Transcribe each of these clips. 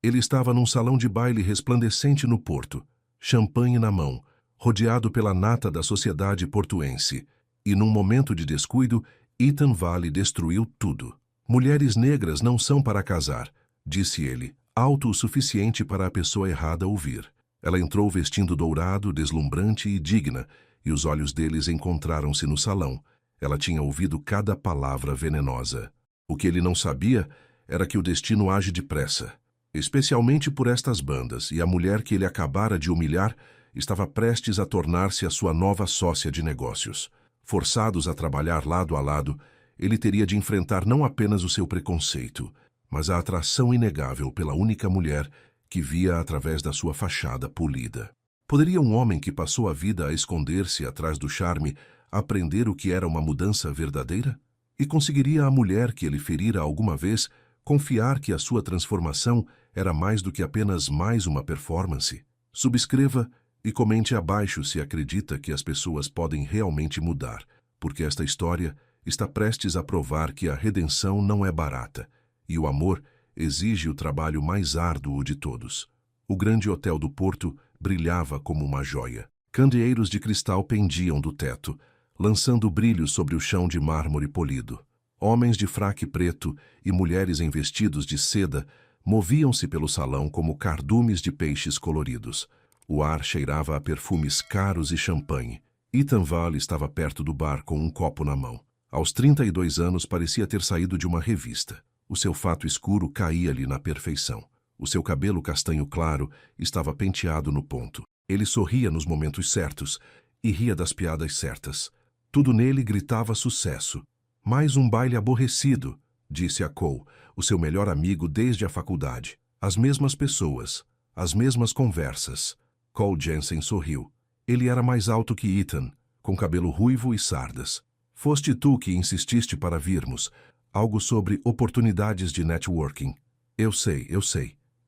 Ele estava num salão de baile resplandecente no porto, champanhe na mão, rodeado pela nata da sociedade portuense. E num momento de descuido, Ethan Vale destruiu tudo. Mulheres negras não são para casar, disse ele, alto o suficiente para a pessoa errada ouvir. Ela entrou vestindo dourado, deslumbrante e digna, e os olhos deles encontraram-se no salão. Ela tinha ouvido cada palavra venenosa. O que ele não sabia era que o destino age depressa, especialmente por estas bandas, e a mulher que ele acabara de humilhar estava prestes a tornar-se a sua nova sócia de negócios. Forçados a trabalhar lado a lado, ele teria de enfrentar não apenas o seu preconceito, mas a atração inegável pela única mulher que via através da sua fachada polida. Poderia um homem que passou a vida a esconder-se atrás do charme aprender o que era uma mudança verdadeira? E conseguiria a mulher que ele ferira alguma vez confiar que a sua transformação era mais do que apenas mais uma performance? Subscreva e comente abaixo se acredita que as pessoas podem realmente mudar, porque esta história está prestes a provar que a redenção não é barata, e o amor exige o trabalho mais árduo de todos. O grande hotel do porto brilhava como uma joia. Candeeiros de cristal pendiam do teto, lançando brilho sobre o chão de mármore polido. Homens de fraque preto e mulheres em vestidos de seda moviam-se pelo salão como cardumes de peixes coloridos. O ar cheirava a perfumes caros e champanhe. Ethan Vale estava perto do bar com um copo na mão. Aos 32 anos parecia ter saído de uma revista. O seu fato escuro caía-lhe na perfeição. O seu cabelo castanho claro estava penteado no ponto. Ele sorria nos momentos certos e ria das piadas certas. Tudo nele gritava sucesso. Mais um baile aborrecido, disse a Cole, o seu melhor amigo desde a faculdade. As mesmas pessoas, as mesmas conversas. Cole Jensen sorriu. Ele era mais alto que Ethan, com cabelo ruivo e sardas. Foste tu que insististe para virmos. Algo sobre oportunidades de networking. Eu sei.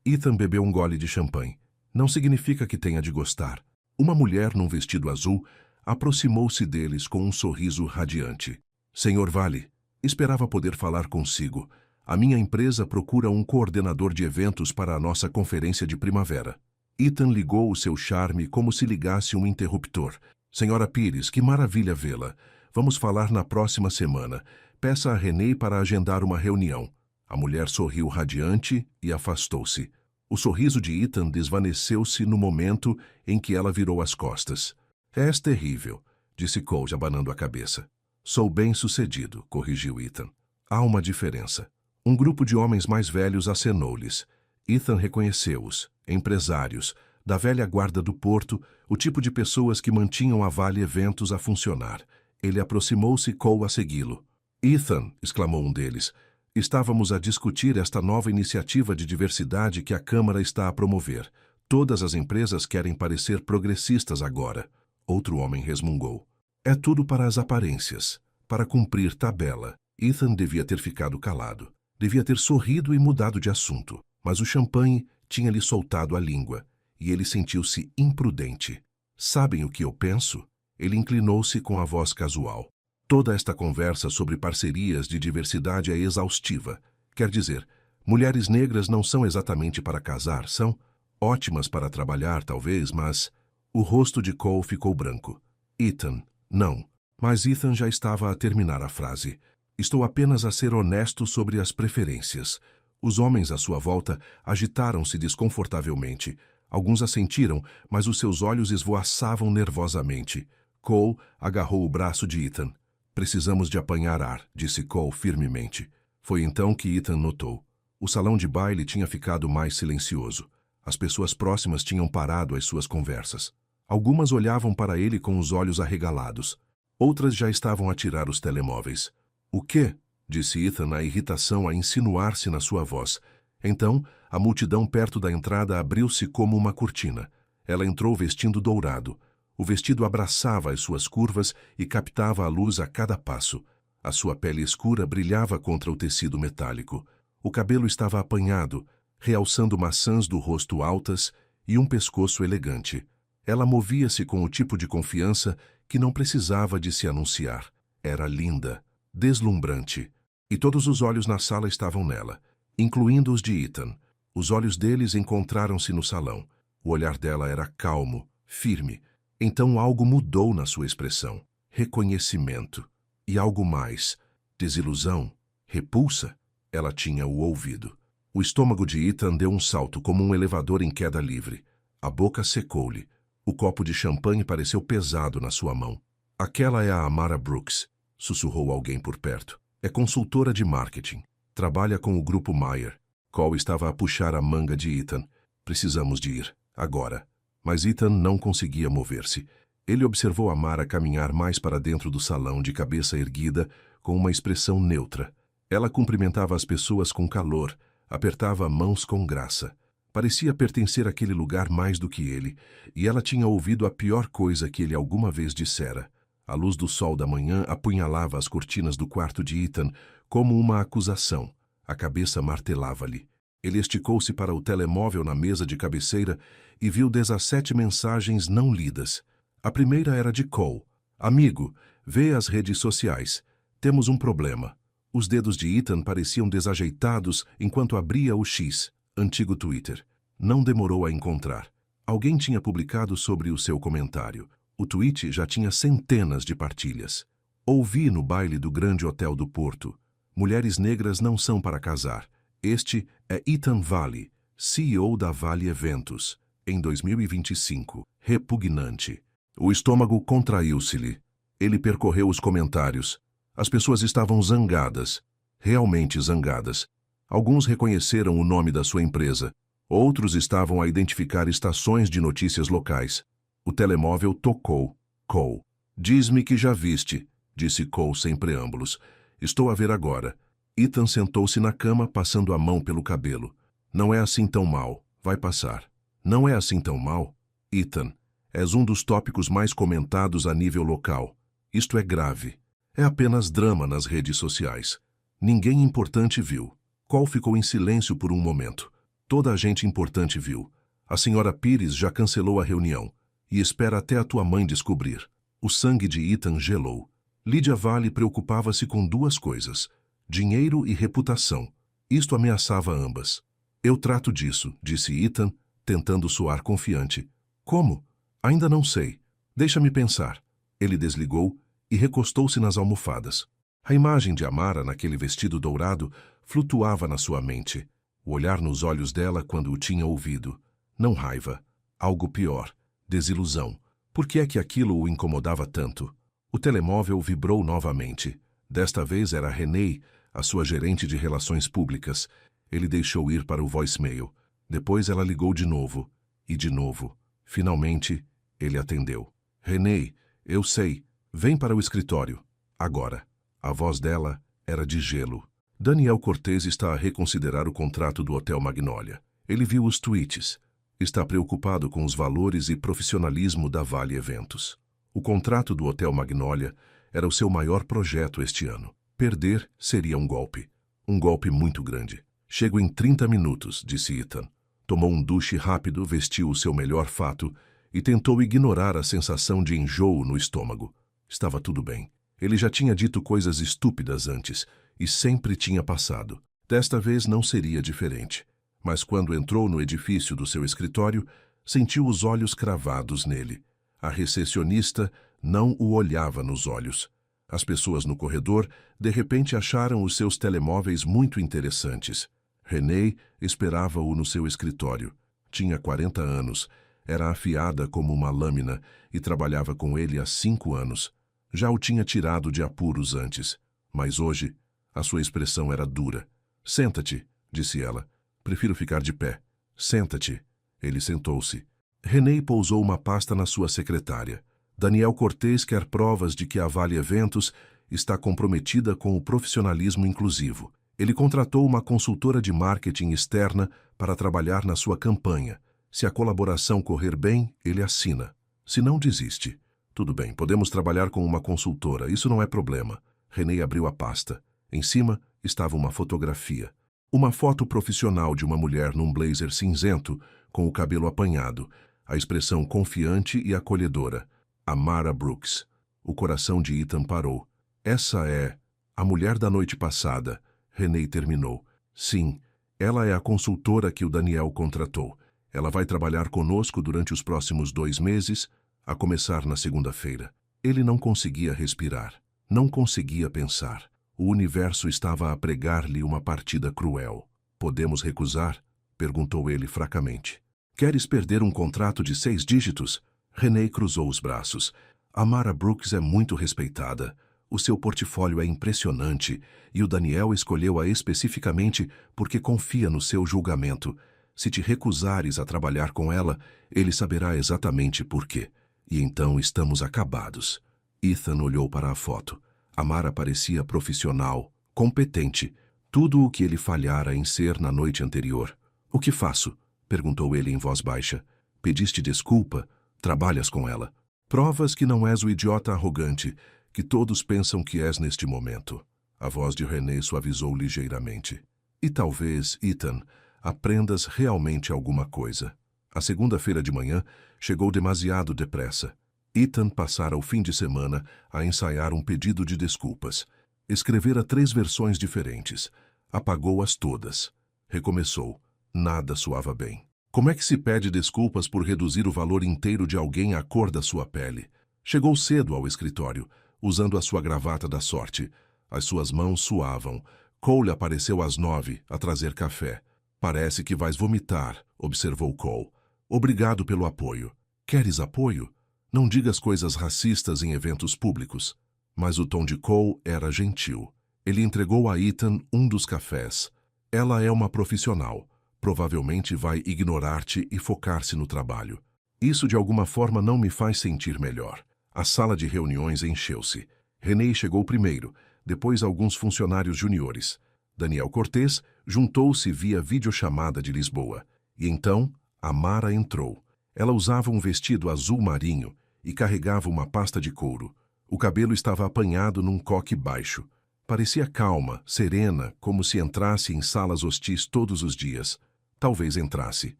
Ethan bebeu um gole de champanhe. Não significa que tenha de gostar. Uma mulher num vestido azul aproximou-se deles com um sorriso radiante. Senhor Vale, esperava poder falar consigo. A minha empresa procura um coordenador de eventos para a nossa conferência de primavera. Ethan ligou o seu charme como se ligasse um interruptor. Senhora Pires, que maravilha vê-la. Vamos falar na próxima semana. Peça a Renée para agendar uma reunião. A mulher sorriu radiante e afastou-se. O sorriso de Ethan desvaneceu-se no momento em que ela virou as costas. És terrível, disse Cole, abanando a cabeça. Sou bem-sucedido, corrigiu Ethan. Há uma diferença. Um grupo de homens mais velhos acenou-lhes. Ethan reconheceu-os, empresários, da velha guarda do porto, o tipo de pessoas que mantinham a Vale Eventos a funcionar. Ele aproximou-se e Cole a segui-lo. Ethan, exclamou um deles, estávamos a discutir esta nova iniciativa de diversidade que a Câmara está a promover. Todas as empresas querem parecer progressistas agora. Outro homem resmungou. É tudo para as aparências, para cumprir tabela. Ethan devia ter ficado calado. Devia ter sorrido e mudado de assunto. Mas o champanhe tinha-lhe soltado a língua, e ele sentiu-se imprudente. Sabem o que eu penso? Ele inclinou-se com a voz casual. Toda esta conversa sobre parcerias de diversidade é exaustiva. Quer dizer, mulheres negras não são exatamente para casar, são ótimas para trabalhar, talvez, mas... O rosto de Cole ficou branco. Ethan, não. Mas Ethan já estava a terminar a frase. Estou apenas a ser honesto sobre as preferências. Os homens à sua volta agitaram-se desconfortavelmente. Alguns assentiram, mas os seus olhos esvoaçavam nervosamente. Cole agarrou o braço de Ethan. Precisamos de apanhar ar, disse Cole firmemente. Foi então que Ethan notou. O salão de baile tinha ficado mais silencioso. As pessoas próximas tinham parado as suas conversas. Algumas olhavam para ele com os olhos arregalados. Outras já estavam a tirar os telemóveis. O quê? Disse Ethan, a irritação a insinuar-se na sua voz. Então, a multidão perto da entrada abriu-se como uma cortina. Ela entrou vestindo dourado. O vestido abraçava as suas curvas e captava a luz a cada passo. A sua pele escura brilhava contra o tecido metálico. O cabelo estava apanhado, realçando maçãs do rosto altas e um pescoço elegante. Ela movia-se com o tipo de confiança que não precisava de se anunciar. Era linda, deslumbrante, e todos os olhos na sala estavam nela, incluindo os de Ethan. Os olhos deles encontraram-se no salão. O olhar dela era calmo, firme. Então algo mudou na sua expressão. Reconhecimento. E algo mais. Desilusão. Repulsa. Ela tinha o ouvido. O estômago de Ethan deu um salto como um elevador em queda livre. A boca secou-lhe. O copo de champanhe pareceu pesado na sua mão. Aquela é a Amara Brooks, sussurrou alguém por perto. É consultora de marketing. Trabalha com o grupo Meyer. Cole estava a puxar a manga de Ethan. Precisamos de ir. Agora. Mas Ethan não conseguia mover-se. Ele observou Amara caminhar mais para dentro do salão de cabeça erguida, com uma expressão neutra. Ela cumprimentava as pessoas com calor, apertava mãos com graça. Parecia pertencer àquele lugar mais do que ele, e ela tinha ouvido a pior coisa que ele alguma vez dissera. A luz do sol da manhã apunhalava as cortinas do quarto de Ethan como uma acusação. A cabeça martelava-lhe. Ele esticou-se para o telemóvel na mesa de cabeceira e viu 17 mensagens não lidas. A primeira era de Cole. Amigo, vê as redes sociais. Temos um problema. Os dedos de Ethan pareciam desajeitados enquanto abria o X, antigo Twitter. Não demorou a encontrar. Alguém tinha publicado sobre o seu comentário. O tweet já tinha centenas de partilhas. Ouvi no baile do grande hotel do Porto. Mulheres negras não são para casar. Este é Ethan Valley, CEO da Vale Eventos, em 2025. Repugnante. O estômago contraiu-se-lhe. Ele percorreu os comentários. As pessoas estavam zangadas. Realmente zangadas. Alguns reconheceram o nome da sua empresa. Outros estavam a identificar estações de notícias locais. O telemóvel tocou. Cole. Diz-me que já viste, disse Cole sem preâmbulos. Estou a ver agora. Ethan sentou-se na cama, passando a mão pelo cabelo. Não é assim tão mal. Vai passar. Não é assim tão mal? Ethan, és um dos tópicos mais comentados a nível local. Isto é grave. É apenas drama nas redes sociais. Ninguém importante viu. Cole ficou em silêncio por um momento. Toda a gente importante viu. A senhora Pires já cancelou a reunião. E espera até a tua mãe descobrir. O sangue de Ethan gelou. Lydia Vale preocupava-se com duas coisas: dinheiro e reputação. Isto ameaçava ambas. Eu trato disso, disse Ethan, tentando soar confiante. Como? Ainda não sei. Deixa-me pensar. Ele desligou e recostou-se nas almofadas. A imagem de Amara naquele vestido dourado flutuava na sua mente. O olhar nos olhos dela quando o tinha ouvido. Não raiva. Algo pior. Desilusão. Por que é que aquilo o incomodava tanto? O telemóvel vibrou novamente. Desta vez era Renee, a sua gerente de relações públicas. Ele deixou ir para o voicemail. Depois ela ligou de novo. E de novo. Finalmente, ele atendeu. Renee, eu sei. Vem para o escritório. Agora. A voz dela era de gelo. Daniel Cortez está a reconsiderar o contrato do Hotel Magnolia. Ele viu os tweets. Está preocupado com os valores e profissionalismo da Vale Eventos. O contrato do Hotel Magnolia era o seu maior projeto este ano. Perder seria um golpe. Um golpe muito grande. Chego em 30 minutos, disse Ethan. Tomou um duche rápido, vestiu o seu melhor fato e tentou ignorar a sensação de enjoo no estômago. Estava tudo bem. Ele já tinha dito coisas estúpidas antes e sempre tinha passado. Desta vez não seria diferente. Mas quando entrou no edifício do seu escritório, sentiu os olhos cravados nele. A recepcionista não o olhava nos olhos. As pessoas no corredor, de repente, acharam os seus telemóveis muito interessantes. Renee esperava-o no seu escritório. Tinha 40 anos, era afiada como uma lâmina e trabalhava com ele há 5 anos. Já o tinha tirado de apuros antes, mas hoje a sua expressão era dura. Senta-te, disse ela. Prefiro ficar de pé. Senta-te. Ele sentou-se. Renee pousou uma pasta na sua secretária. Daniel Cortez quer provas de que a Vale Eventos está comprometida com o profissionalismo inclusivo. Ele contratou uma consultora de marketing externa para trabalhar na sua campanha. Se a colaboração correr bem, ele assina. Se não, desiste. Tudo bem, podemos trabalhar com uma consultora, isso não é problema. Renee abriu a pasta. Em cima estava uma fotografia. Uma foto profissional de uma mulher num blazer cinzento, com o cabelo apanhado, a expressão confiante e acolhedora. Amara Brooks. O coração de Ethan parou. Essa é a mulher da noite passada. Renee terminou. Sim, Ela é a consultora que o Daniel contratou. Ela vai trabalhar conosco durante os próximos 2 meses, a começar na segunda-feira. Ele não conseguia respirar, não conseguia pensar. O universo estava a pregar-lhe uma partida cruel. Podemos recusar? Perguntou ele fracamente. Queres perder um contrato de 6 dígitos? René cruzou os braços. Amara Brooks é muito respeitada. O seu portfólio é impressionante e o Daniel escolheu-a especificamente porque confia no seu julgamento. Se te recusares a trabalhar com ela, ele saberá exatamente por quê. E então estamos acabados. Ethan olhou para a foto. Amara parecia profissional, competente. Tudo o que ele falhara em ser na noite anterior. O que faço? Perguntou ele em voz baixa. Pediste desculpa? Trabalhas com ela. Provas que não és o idiota arrogante que todos pensam que és neste momento. A voz de René suavizou ligeiramente. E talvez, Ethan, aprendas realmente alguma coisa. A segunda-feira de manhã chegou demasiado depressa. Ethan passara o fim de semana a ensaiar um pedido de desculpas. Escrevera 3 versões diferentes. Apagou-as todas. Recomeçou. Nada soava bem. Como é que se pede desculpas por reduzir o valor inteiro de alguém à cor da sua pele? Chegou cedo ao escritório, usando a sua gravata da sorte. As suas mãos suavam. Cole apareceu às 9 a trazer café. Parece que vais vomitar, observou Cole. Obrigado pelo apoio. Queres apoio? Não digas coisas racistas em eventos públicos. Mas o tom de Cole era gentil. Ele entregou a Ethan um dos cafés. Ela é uma profissional. Provavelmente vai ignorar-te e focar-se no trabalho. Isso de alguma forma não me faz sentir melhor. A sala de reuniões encheu-se. René chegou primeiro, depois alguns funcionários juniores. Daniel Cortez juntou-se via videochamada de Lisboa. E então, Amara entrou. Ela usava um vestido azul marinho e carregava uma pasta de couro. O cabelo estava apanhado num coque baixo. Parecia calma, serena, como se entrasse em salas hostis todos os dias. Talvez entrasse.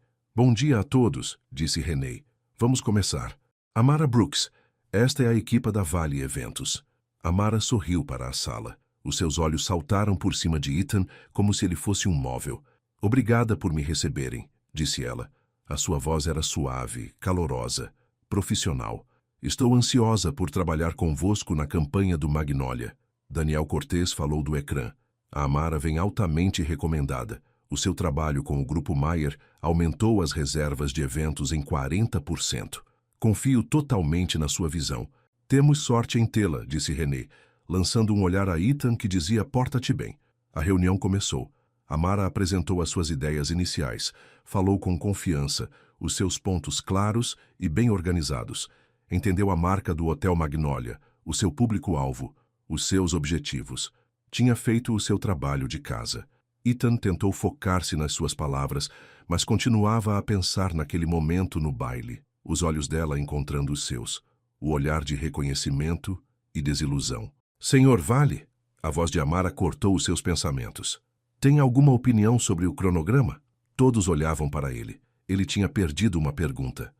Bom dia a todos, disse René. Vamos começar. Amara Brooks, esta é a equipa da Vale Eventos. Amara sorriu para a sala. Os seus olhos saltaram por cima de Ethan como se ele fosse um móvel. Obrigada por me receberem, disse ela. A sua voz era suave, calorosa, profissional. Estou ansiosa por trabalhar convosco na campanha do Magnolia. Daniel Cortez falou do ecrã. A Amara vem altamente recomendada. O seu trabalho com o Grupo Mayer aumentou as reservas de eventos em 40%. Confio totalmente na sua visão. Temos sorte em tê-la, disse René, lançando um olhar a Ethan que dizia porta-te bem. A reunião começou. Amara apresentou as suas ideias iniciais. Falou com confiança, os seus pontos claros e bem organizados. Entendeu a marca do Hotel Magnolia, o seu público-alvo, os seus objetivos. Tinha feito o seu trabalho de casa. Ethan tentou focar-se nas suas palavras, mas continuava a pensar naquele momento no baile, os olhos dela encontrando os seus, o olhar de reconhecimento e desilusão. Senhor Vale? A voz de Amara cortou os seus pensamentos. Tem alguma opinião sobre o cronograma? Todos olhavam para ele. Ele tinha perdido uma pergunta.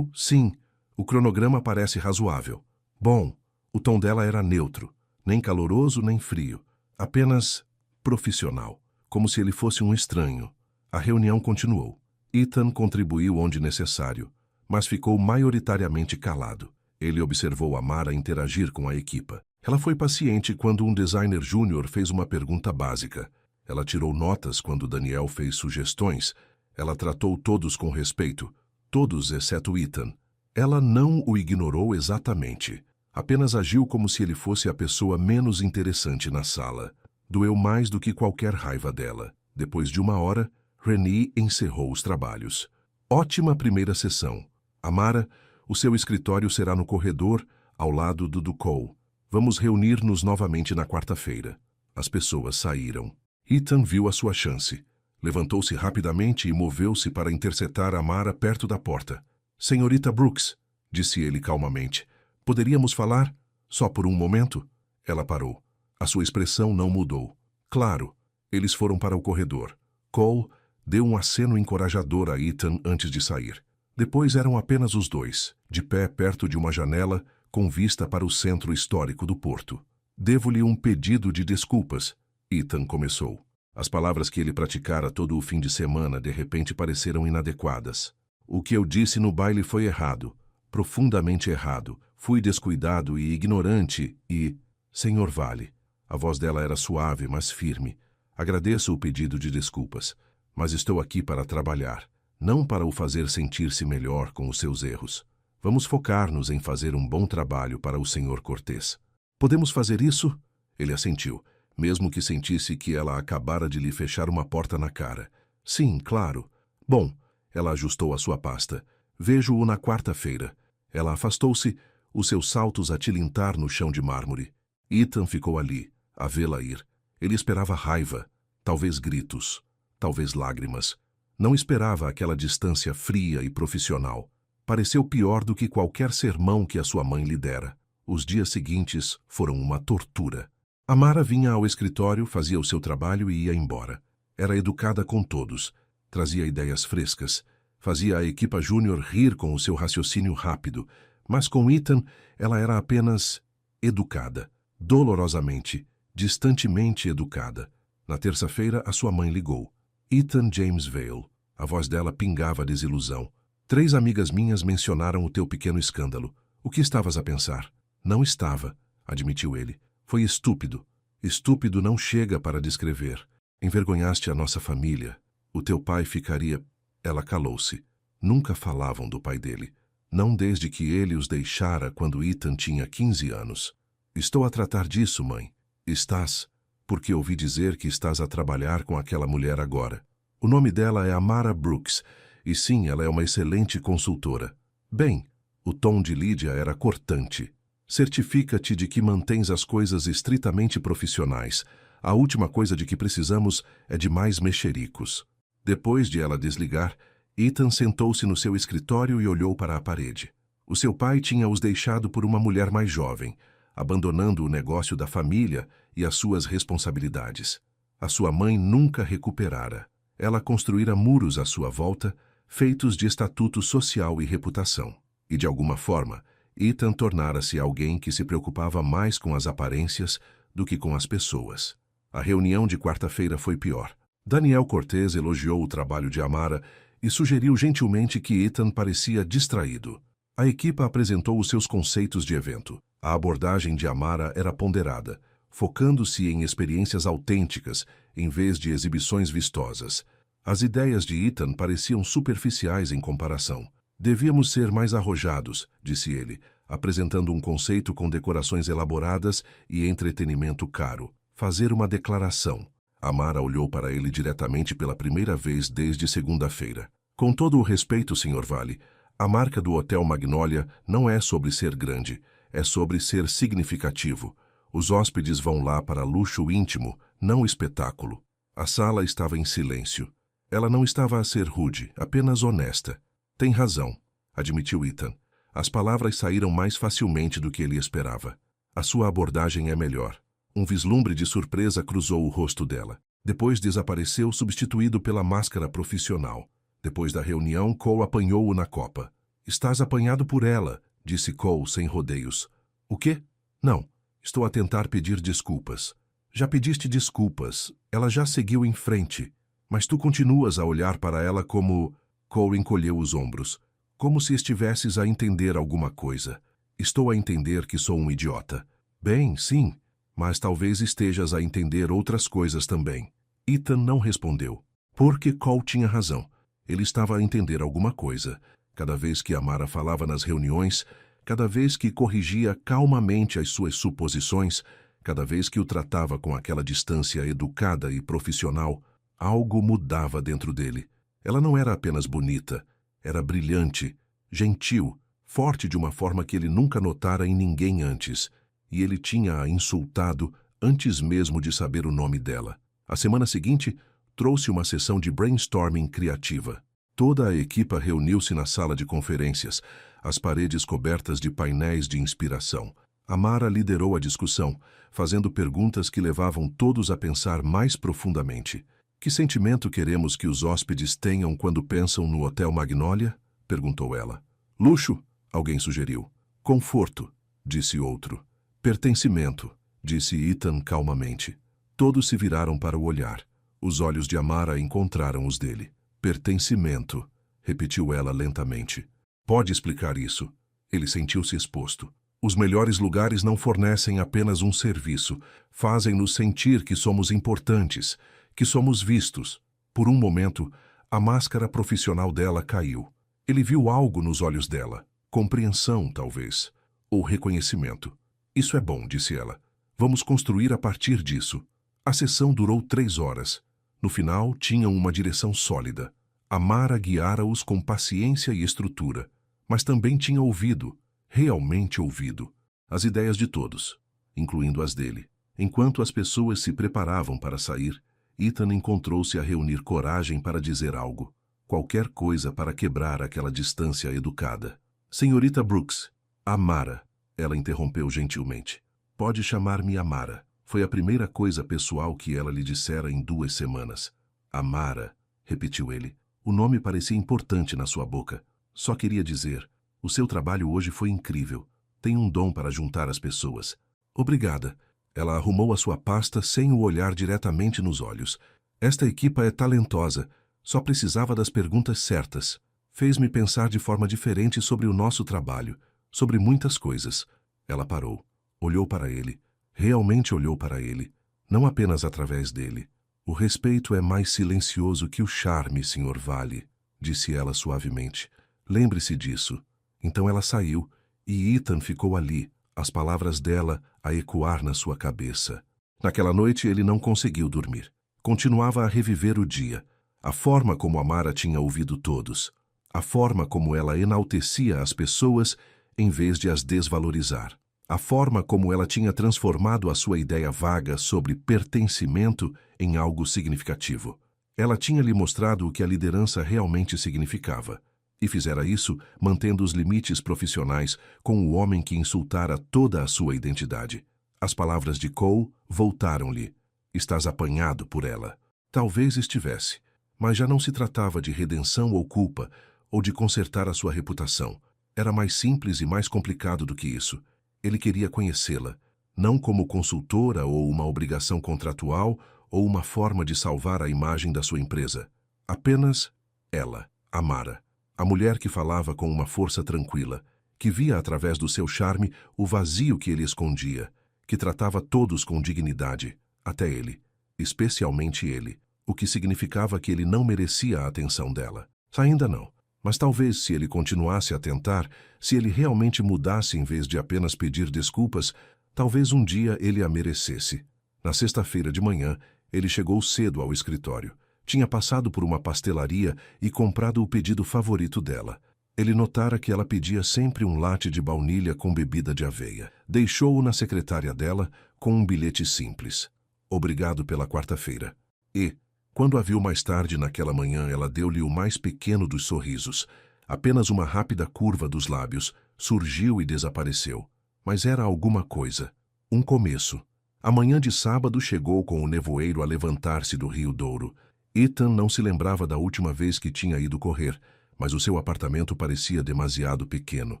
Sim. O cronograma parece razoável. Bom, o tom dela era neutro, nem caloroso nem frio, apenas profissional, como se ele fosse um estranho. A reunião continuou. Ethan contribuiu onde necessário, mas ficou maioritariamente calado. Ele observou Amara interagir com a equipa. Ela foi paciente quando um designer júnior fez uma pergunta básica. Ela tirou notas quando Daniel fez sugestões. Ela tratou todos com respeito, todos exceto Ethan. Ela não o ignorou exatamente. Apenas agiu como se ele fosse a pessoa menos interessante na sala. Doeu mais do que qualquer raiva dela. Depois de 1 hora, René encerrou os trabalhos. Ótima primeira sessão. Amara, o seu escritório será no corredor, ao lado do Cole. Vamos reunir-nos novamente na quarta-feira. As pessoas saíram. Ethan viu a sua chance. Levantou-se rapidamente e moveu-se para interceptar Amara perto da porta. Senhorita Brooks, disse ele calmamente, poderíamos falar? Só por um momento? Ela parou. A sua expressão não mudou. Claro, eles foram para o corredor. Cole deu um aceno encorajador a Ethan antes de sair. Depois eram apenas os dois, de pé perto de uma janela, com vista para o centro histórico do porto. Devo-lhe um pedido de desculpas, Ethan começou. As palavras que ele praticara todo o fim de semana de repente pareceram inadequadas. O que eu disse no baile foi errado, profundamente errado. Fui descuidado e ignorante e... Senhor Vale. A voz dela era suave, mas firme. Agradeço o pedido de desculpas, mas estou aqui para trabalhar, não para o fazer sentir-se melhor com os seus erros. Vamos focar-nos em fazer um bom trabalho para o Sr. Cortês. Podemos fazer isso? Ele assentiu, mesmo que sentisse que ela acabara de lhe fechar uma porta na cara. Sim, claro. Bom, ela ajustou a sua pasta. Vejo-o na quarta-feira. Ela afastou-se, os seus saltos a tilintar no chão de mármore. Ethan ficou ali, a vê-la ir. Ele esperava raiva, talvez gritos, talvez lágrimas. Não esperava aquela distância fria e profissional. Pareceu pior do que qualquer sermão que a sua mãe lhe dera. Os dias seguintes foram uma tortura. Amara vinha ao escritório, fazia o seu trabalho e ia embora. Era educada com todos, trazia ideias frescas, fazia a equipa júnior rir com o seu raciocínio rápido, mas com Ethan ela era apenas educada, dolorosamente, distantemente educada. Na terça-feira, a sua mãe ligou. Ethan James Vale. A voz dela pingava desilusão. 3 amigas minhas mencionaram o teu pequeno escândalo. O que estavas a pensar? Não estava, admitiu ele. Foi estúpido. Estúpido não chega para descrever. Envergonhaste a nossa família. O teu pai ficaria... Ela calou-se. Nunca falavam do pai dele. Não desde que ele os deixara quando Ethan tinha 15 anos. Estou a tratar disso, mãe. Estás, porque ouvi dizer que estás a trabalhar com aquela mulher agora. O nome dela é Amara Brooks, e sim, ela é uma excelente consultora. Bem, o tom de Lídia era cortante. Certifica-te de que mantens as coisas estritamente profissionais. A última coisa de que precisamos é de mais mexericos. Depois de ela desligar, Ethan sentou-se no seu escritório e olhou para a parede. O seu pai tinha os deixado por uma mulher mais jovem, abandonando o negócio da família e as suas responsabilidades. A sua mãe nunca recuperara. Ela construíra muros à sua volta, feitos de estatuto social e reputação. E, de alguma forma, Ethan tornara-se alguém que se preocupava mais com as aparências do que com as pessoas. A reunião de quarta-feira foi pior. Daniel Cortês elogiou o trabalho de Amara e sugeriu gentilmente que Ethan parecia distraído. A equipa apresentou os seus conceitos de evento. A abordagem de Amara era ponderada, focando-se em experiências autênticas em vez de exibições vistosas. As ideias de Ethan pareciam superficiais em comparação. Devíamos ser mais arrojados, disse ele, apresentando um conceito com decorações elaboradas e entretenimento caro. Fazer uma declaração. Amara olhou para ele diretamente pela primeira vez desde segunda-feira. Com todo o respeito, Sr. Vale, a marca do Hotel Magnolia não é sobre ser grande, é sobre ser significativo. Os hóspedes vão lá para luxo íntimo, não espetáculo. A sala estava em silêncio. Ela não estava a ser rude, apenas honesta. Tem razão, admitiu Ethan. As palavras saíram mais facilmente do que ele esperava. A sua abordagem é melhor. Um vislumbre de surpresa cruzou o rosto dela. Depois desapareceu, substituído pela máscara profissional. Depois da reunião, Cole apanhou-o na copa. Estás apanhado por ela, disse Cole sem rodeios. O quê? Não, estou a tentar pedir desculpas. Já pediste desculpas, ela já seguiu em frente. Mas tu continuas a olhar para ela como... Cole encolheu os ombros. Como se estivesses a entender alguma coisa. Estou a entender que sou um idiota. Bem, sim, mas talvez estejas a entender outras coisas também. Ethan não respondeu. Porque Cole tinha razão. Ele estava a entender alguma coisa. Cada vez que Amara falava nas reuniões, cada vez que corrigia calmamente as suas suposições, cada vez que o tratava com aquela distância educada e profissional, algo mudava dentro dele. Ela não era apenas bonita, era brilhante, gentil, forte de uma forma que ele nunca notara em ninguém antes, e ele tinha-a insultado antes mesmo de saber o nome dela. A semana seguinte, trouxe uma sessão de brainstorming criativa. Toda a equipa reuniu-se na sala de conferências, as paredes cobertas de painéis de inspiração. Amara liderou a discussão, fazendo perguntas que levavam todos a pensar mais profundamente. Que sentimento queremos que os hóspedes tenham quando pensam no Hotel Magnolia? Perguntou ela. Luxo, alguém sugeriu. Conforto, disse outro. Pertencimento, disse Ethan calmamente. Todos se viraram para o olhar. Os olhos de Amara encontraram os dele. Pertencimento, repetiu ela lentamente. Pode explicar isso? Ele sentiu-se exposto. Os melhores lugares não fornecem apenas um serviço, fazem-nos sentir que somos importantes, que somos vistos. Por um momento, a máscara profissional dela caiu. Ele viu algo nos olhos dela. Compreensão, talvez. Ou reconhecimento. Isso é bom, disse ela. Vamos construir a partir disso. A sessão durou 3 horas. No final, tinham uma direção sólida. Amara guiara-os com paciência e estrutura, mas também tinha ouvido, realmente ouvido, as ideias de todos, incluindo as dele. Enquanto as pessoas se preparavam para sair, Ethan encontrou-se a reunir coragem para dizer algo, qualquer coisa para quebrar aquela distância educada. Senhorita Brooks, Amara, ela interrompeu gentilmente. Pode chamar-me Amara. Foi a primeira coisa pessoal que ela lhe dissera em 2 semanas. Amara, repetiu ele. O nome parecia importante na sua boca. Só queria dizer, o seu trabalho hoje foi incrível. Tem um dom para juntar as pessoas. Obrigada. Ela arrumou a sua pasta sem o olhar diretamente nos olhos. Esta equipa é talentosa. Só precisava das perguntas certas. Fez-me pensar de forma diferente sobre o nosso trabalho, sobre muitas coisas. Ela parou. Olhou para ele. Realmente olhou para ele, não apenas através dele. O respeito é mais silencioso que o charme, Sr. Vale, disse ela suavemente. Lembre-se disso. Então ela saiu, e Ethan ficou ali, as palavras dela a ecoar na sua cabeça. Naquela noite ele não conseguiu dormir. Continuava a reviver o dia, a forma como Amara tinha ouvido todos, a forma como ela enaltecia as pessoas em vez de as desvalorizar. A forma como ela tinha transformado a sua ideia vaga sobre pertencimento em algo significativo. Ela tinha lhe mostrado o que a liderança realmente significava, e fizera isso mantendo os limites profissionais com o homem que insultara toda a sua identidade. As palavras de Cole voltaram-lhe. Estás apanhado por ela. Talvez estivesse, mas já não se tratava de redenção ou culpa, ou de consertar a sua reputação. Era mais simples e mais complicado do que isso. Ele queria conhecê-la, não como consultora ou uma obrigação contratual ou uma forma de salvar a imagem da sua empresa. Apenas ela, Amara, a mulher que falava com uma força tranquila, que via através do seu charme o vazio que ele escondia, que tratava todos com dignidade, até ele, especialmente ele, o que significava que ele não merecia a atenção dela. Ainda não. Mas talvez, se ele continuasse a tentar, se ele realmente mudasse em vez de apenas pedir desculpas, talvez um dia ele a merecesse. Na sexta-feira de manhã, ele chegou cedo ao escritório. Tinha passado por uma pastelaria e comprado o pedido favorito dela. Ele notara que ela pedia sempre um latte de baunilha com bebida de aveia. Deixou-o na secretária dela com um bilhete simples. Obrigado pela quarta-feira. E, quando a viu mais tarde naquela manhã, ela deu-lhe o mais pequeno dos sorrisos. Apenas uma rápida curva dos lábios, surgiu e desapareceu. Mas era alguma coisa. Um começo. A manhã de sábado chegou com o nevoeiro a levantar-se do Rio Douro. Ethan não se lembrava da última vez que tinha ido correr, mas o seu apartamento parecia demasiado pequeno.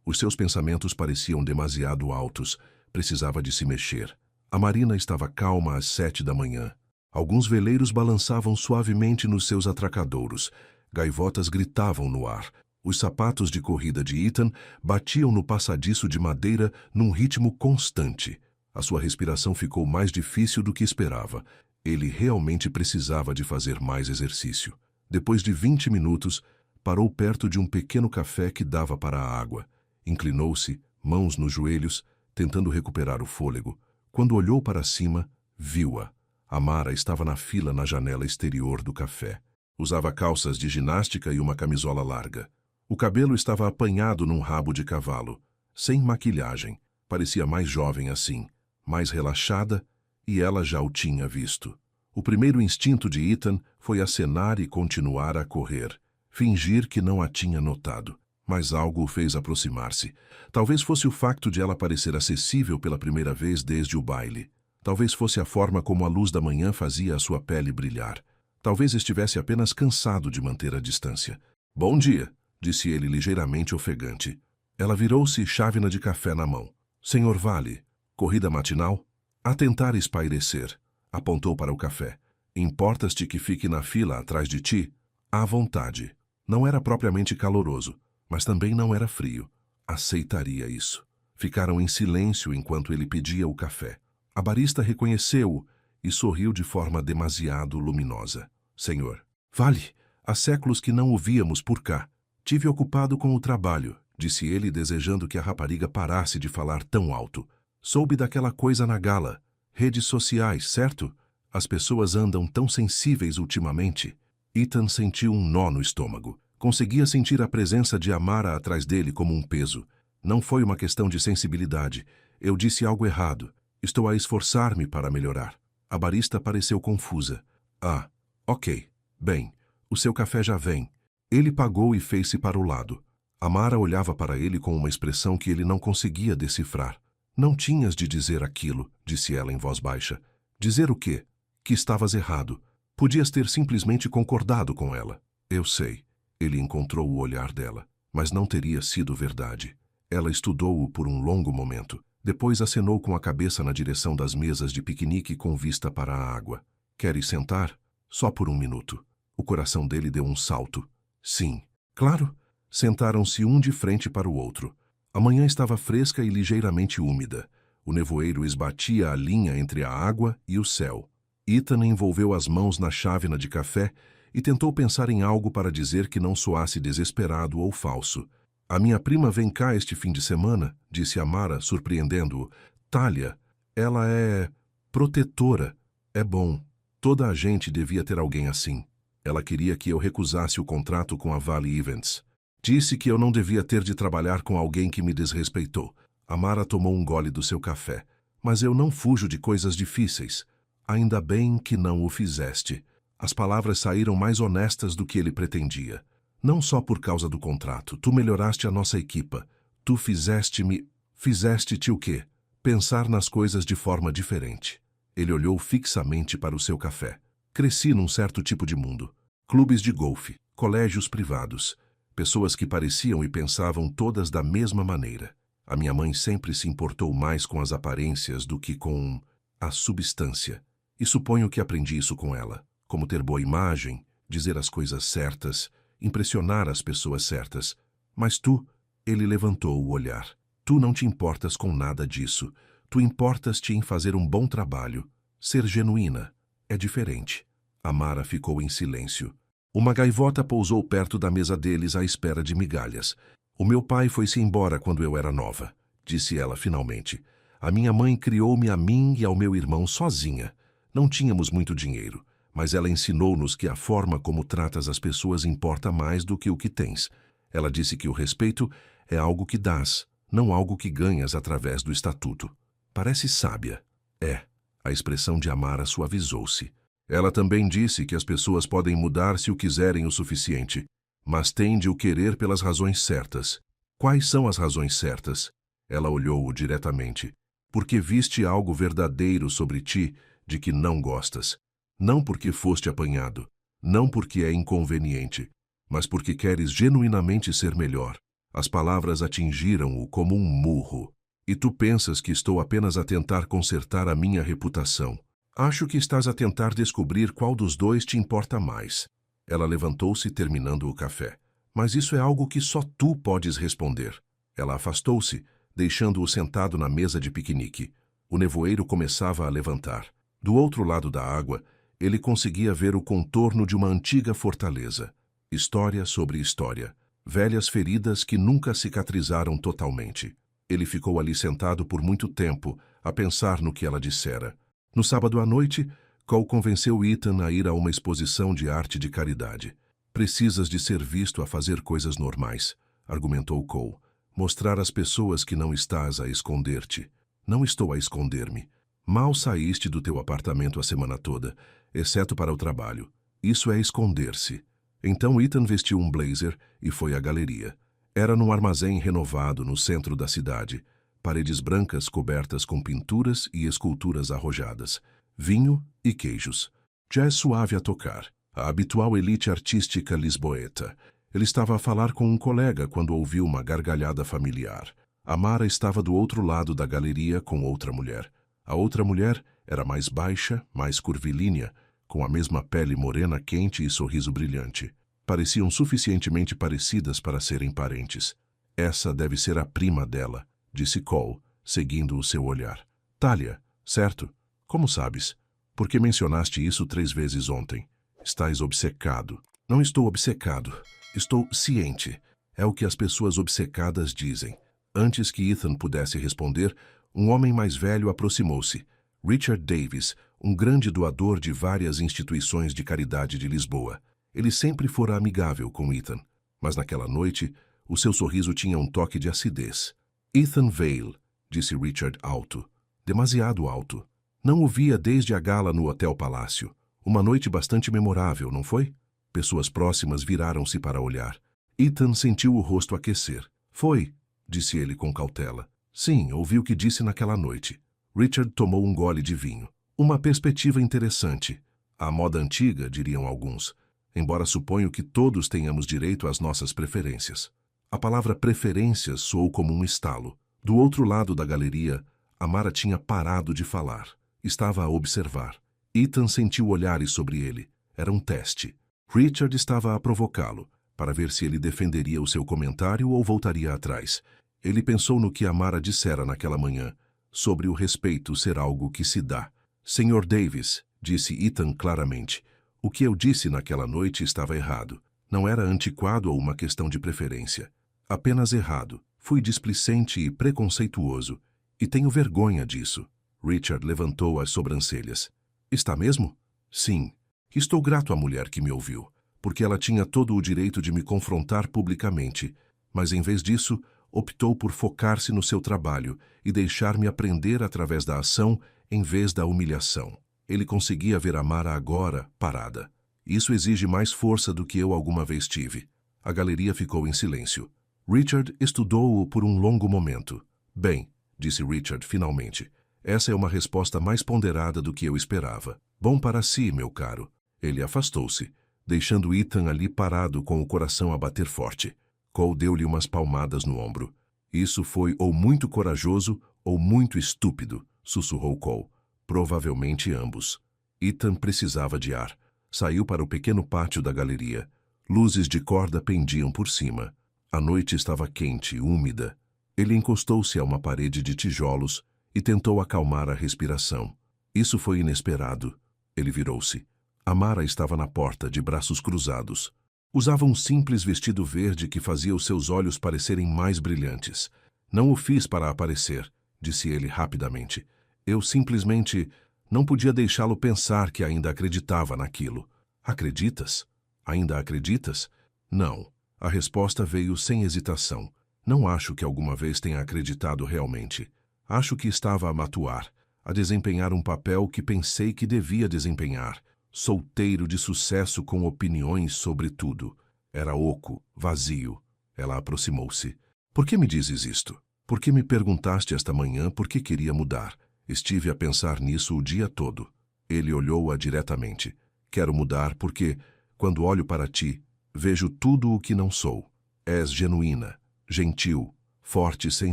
Os seus pensamentos pareciam demasiado altos. Precisava de se mexer. A marina estava calma às 7 da manhã. Alguns veleiros balançavam suavemente nos seus atracadouros. Gaivotas gritavam no ar. Os sapatos de corrida de Ethan batiam no passadiço de madeira num ritmo constante. A sua respiração ficou mais difícil do que esperava. Ele realmente precisava de fazer mais exercício. Depois de 20 minutos, parou perto de um pequeno café que dava para a água. Inclinou-se, mãos nos joelhos, tentando recuperar o fôlego. Quando olhou para cima, viu-a. Amara estava na fila na janela exterior do café. Usava calças de ginástica e uma camisola larga. O cabelo estava apanhado num rabo de cavalo, sem maquilhagem. Parecia mais jovem assim, mais relaxada, e ela já o tinha visto. O primeiro instinto de Ethan foi acenar e continuar a correr, fingir que não a tinha notado. Mas algo o fez aproximar-se. Talvez fosse o facto de ela parecer acessível pela primeira vez desde o baile. Talvez fosse a forma como a luz da manhã fazia a sua pele brilhar. Talvez estivesse apenas cansado de manter a distância. Bom dia, disse ele ligeiramente ofegante. Ela virou-se, chávena de café na mão. Senhor Vale, corrida matinal? A tentar espairecer. Apontou para o café. Importas-te que fique na fila atrás de ti? À vontade. Não era propriamente caloroso, mas também não era frio. Aceitaria isso. Ficaram em silêncio enquanto ele pedia o café. A barista reconheceu-o e sorriu de forma demasiado luminosa. Senhor, vale, há séculos que não o víamos por cá. Tive ocupado com o trabalho, disse ele, desejando que a rapariga parasse de falar tão alto. Soube daquela coisa na gala. Redes sociais, certo? As pessoas andam tão sensíveis ultimamente. Ethan sentiu um nó no estômago. Conseguia sentir a presença de Amara atrás dele como um peso. Não foi uma questão de sensibilidade. Eu disse algo errado. Estou a esforçar-me para melhorar. A barista pareceu confusa. Ah, ok. Bem, o seu café já vem. Ele pagou e fez-se para o lado. Amara olhava para ele com uma expressão que ele não conseguia decifrar. Não tinhas de dizer aquilo, disse ela em voz baixa. Dizer o quê? Que estavas errado. Podias ter simplesmente concordado com ela. Eu sei. Ele encontrou o olhar dela, mas não teria sido verdade. Ela estudou-o por um longo momento. Depois acenou com a cabeça na direção das mesas de piquenique com vista para a água. Queres sentar? Só por um minuto. O coração dele deu um salto. Sim. Claro. Sentaram-se um de frente para o outro. A manhã estava fresca e ligeiramente úmida. O nevoeiro esbatia a linha entre a água e o céu. Ethan envolveu as mãos na chávena de café e tentou pensar em algo para dizer que não soasse desesperado ou falso. A minha prima vem cá este fim de semana, disse Amara, surpreendendo-o. Talia, ela é protetora. É bom. Toda a gente devia ter alguém assim. Ela queria que eu recusasse o contrato com a Valley Events. Disse que eu não devia ter de trabalhar com alguém que me desrespeitou. Amara tomou um gole do seu café. Mas eu não fujo de coisas difíceis. Ainda bem que não o fizeste. As palavras saíram mais honestas do que ele pretendia. Não só por causa do contrato. Tu melhoraste a nossa equipa. Tu fizeste-me... Fizeste-te o quê? Pensar nas coisas de forma diferente. Ele olhou fixamente para o seu café. Cresci num certo tipo de mundo. Clubes de golfe, colégios privados, pessoas que pareciam e pensavam todas da mesma maneira. A minha mãe sempre se importou mais com as aparências do que com a substância. E suponho que aprendi isso com ela. Como ter boa imagem, dizer as coisas certas, impressionar as pessoas certas. Mas tu, ele levantou o olhar. Tu não te importas com nada disso. Tu importas-te em fazer um bom trabalho. Ser genuína. É diferente. Amara ficou em silêncio. Uma gaivota pousou perto da mesa deles à espera de migalhas. O meu pai foi-se embora quando eu era nova, disse ela finalmente. A minha mãe criou-me a mim e ao meu irmão sozinha. Não tínhamos muito dinheiro, mas ela ensinou-nos que a forma como tratas as pessoas importa mais do que o que tens. Ela disse que o respeito é algo que dás, não algo que ganhas através do estatuto. Parece sábia. É. A expressão de Amara suavizou-se. Ela também disse que as pessoas podem mudar se o quiserem o suficiente, mas têm de o querer pelas razões certas. Quais são as razões certas? Ela olhou-o diretamente. Porque viste algo verdadeiro sobre ti de que não gostas. Não porque foste apanhado, não porque é inconveniente, mas porque queres genuinamente ser melhor. As palavras atingiram-o como um murro. E tu pensas que estou apenas a tentar consertar a minha reputação. Acho que estás a tentar descobrir qual dos dois te importa mais. Ela levantou-se terminando o café. Mas isso é algo que só tu podes responder. Ela afastou-se, deixando-o sentado na mesa de piquenique. O nevoeiro começava a levantar. Do outro lado da água, ele conseguia ver o contorno de uma antiga fortaleza. História sobre história. Velhas feridas que nunca cicatrizaram totalmente. Ele ficou ali sentado por muito tempo, a pensar no que ela dissera. No sábado à noite, Cole convenceu Ethan a ir a uma exposição de arte de caridade. Precisas de ser visto a fazer coisas normais, argumentou Cole. Mostrar às pessoas que não estás a esconder-te. Não estou a esconder-me. Mal saíste do teu apartamento a semana toda, exceto para o trabalho. Isso é esconder-se. Então Ethan vestiu um blazer e foi à galeria. Era num armazém renovado no centro da cidade. Paredes brancas cobertas com pinturas e esculturas arrojadas. Vinho e queijos. Jazz suave a tocar. A habitual elite artística lisboeta. Ele estava a falar com um colega quando ouviu uma gargalhada familiar. Amara estava do outro lado da galeria com outra mulher. A outra mulher era mais baixa, mais curvilínea, com a mesma pele morena quente e sorriso brilhante. Pareciam suficientemente parecidas para serem parentes. Essa deve ser a prima dela, disse Cole, seguindo o seu olhar. Talia, certo? Como sabes? Por que mencionaste isso 3 vezes ontem? Estás obcecado. Não estou obcecado. Estou ciente. É o que as pessoas obcecadas dizem. Antes que Ethan pudesse responder, um homem mais velho aproximou-se. Richard Davis, um grande doador de várias instituições de caridade de Lisboa. Ele sempre fora amigável com Ethan, mas naquela noite, o seu sorriso tinha um toque de acidez. Ethan Vale, disse Richard alto. Demasiado alto. Não o via desde a gala no Hotel Palácio. Uma noite bastante memorável, não foi? Pessoas próximas viraram-se para olhar. Ethan sentiu o rosto aquecer. Foi, disse ele com cautela. Sim, ouvi o que disse naquela noite. Richard tomou um gole de vinho. Uma perspectiva interessante. A moda antiga, diriam alguns. Embora suponho que todos tenhamos direito às nossas preferências. A palavra preferências soou como um estalo. Do outro lado da galeria, Amara tinha parado de falar. Estava a observar. Ethan sentiu olhares sobre ele. Era um teste. Richard estava a provocá-lo, para ver se ele defenderia o seu comentário ou voltaria atrás. Ele pensou no que Amara dissera naquela manhã, sobre o respeito ser algo que se dá. Sr. Davis, disse Ethan claramente, o que eu disse naquela noite estava errado. Não era antiquado ou uma questão de preferência. Apenas errado. Fui displicente e preconceituoso. E tenho vergonha disso. Richard levantou as sobrancelhas. Está mesmo? Sim. Estou grato à mulher que me ouviu, porque ela tinha todo o direito de me confrontar publicamente, mas em vez disso, optou por focar-se no seu trabalho e deixar-me aprender através da ação em vez da humilhação. Ele conseguia ver Amara agora, parada. Isso exige mais força do que eu alguma vez tive. A galeria ficou em silêncio. Richard estudou-o por um longo momento. Bem, disse Richard finalmente, essa é uma resposta mais ponderada do que eu esperava. Bom para si, meu caro. Ele afastou-se, deixando Ethan ali parado com o coração a bater forte. Cole deu-lhe umas palmadas no ombro. Isso foi ou muito corajoso ou muito estúpido, sussurrou Cole. Provavelmente ambos. Ethan precisava de ar. Saiu para o pequeno pátio da galeria. Luzes de corda pendiam por cima. A noite estava quente, úmida. Ele encostou-se a uma parede de tijolos e tentou acalmar a respiração. Isso foi inesperado. Ele virou-se. Amara estava na porta, de braços cruzados. Usava um simples vestido verde que fazia os seus olhos parecerem mais brilhantes. Não o fiz para aparecer, disse ele rapidamente. Eu simplesmente não podia deixá-lo pensar que ainda acreditava naquilo. Acreditas? Ainda acreditas? Não. A resposta veio sem hesitação. Não acho que alguma vez tenha acreditado realmente. Acho que estava a matuar, a desempenhar um papel que pensei que devia desempenhar. Solteiro de sucesso com opiniões sobre tudo. Era oco, vazio. Ela aproximou-se. Por que me dizes isto? Por que me perguntaste esta manhã por que queria mudar? Estive a pensar nisso o dia todo. Ele olhou-a diretamente. Quero mudar porque, quando olho para ti, vejo tudo o que não sou. És genuína, gentil, forte sem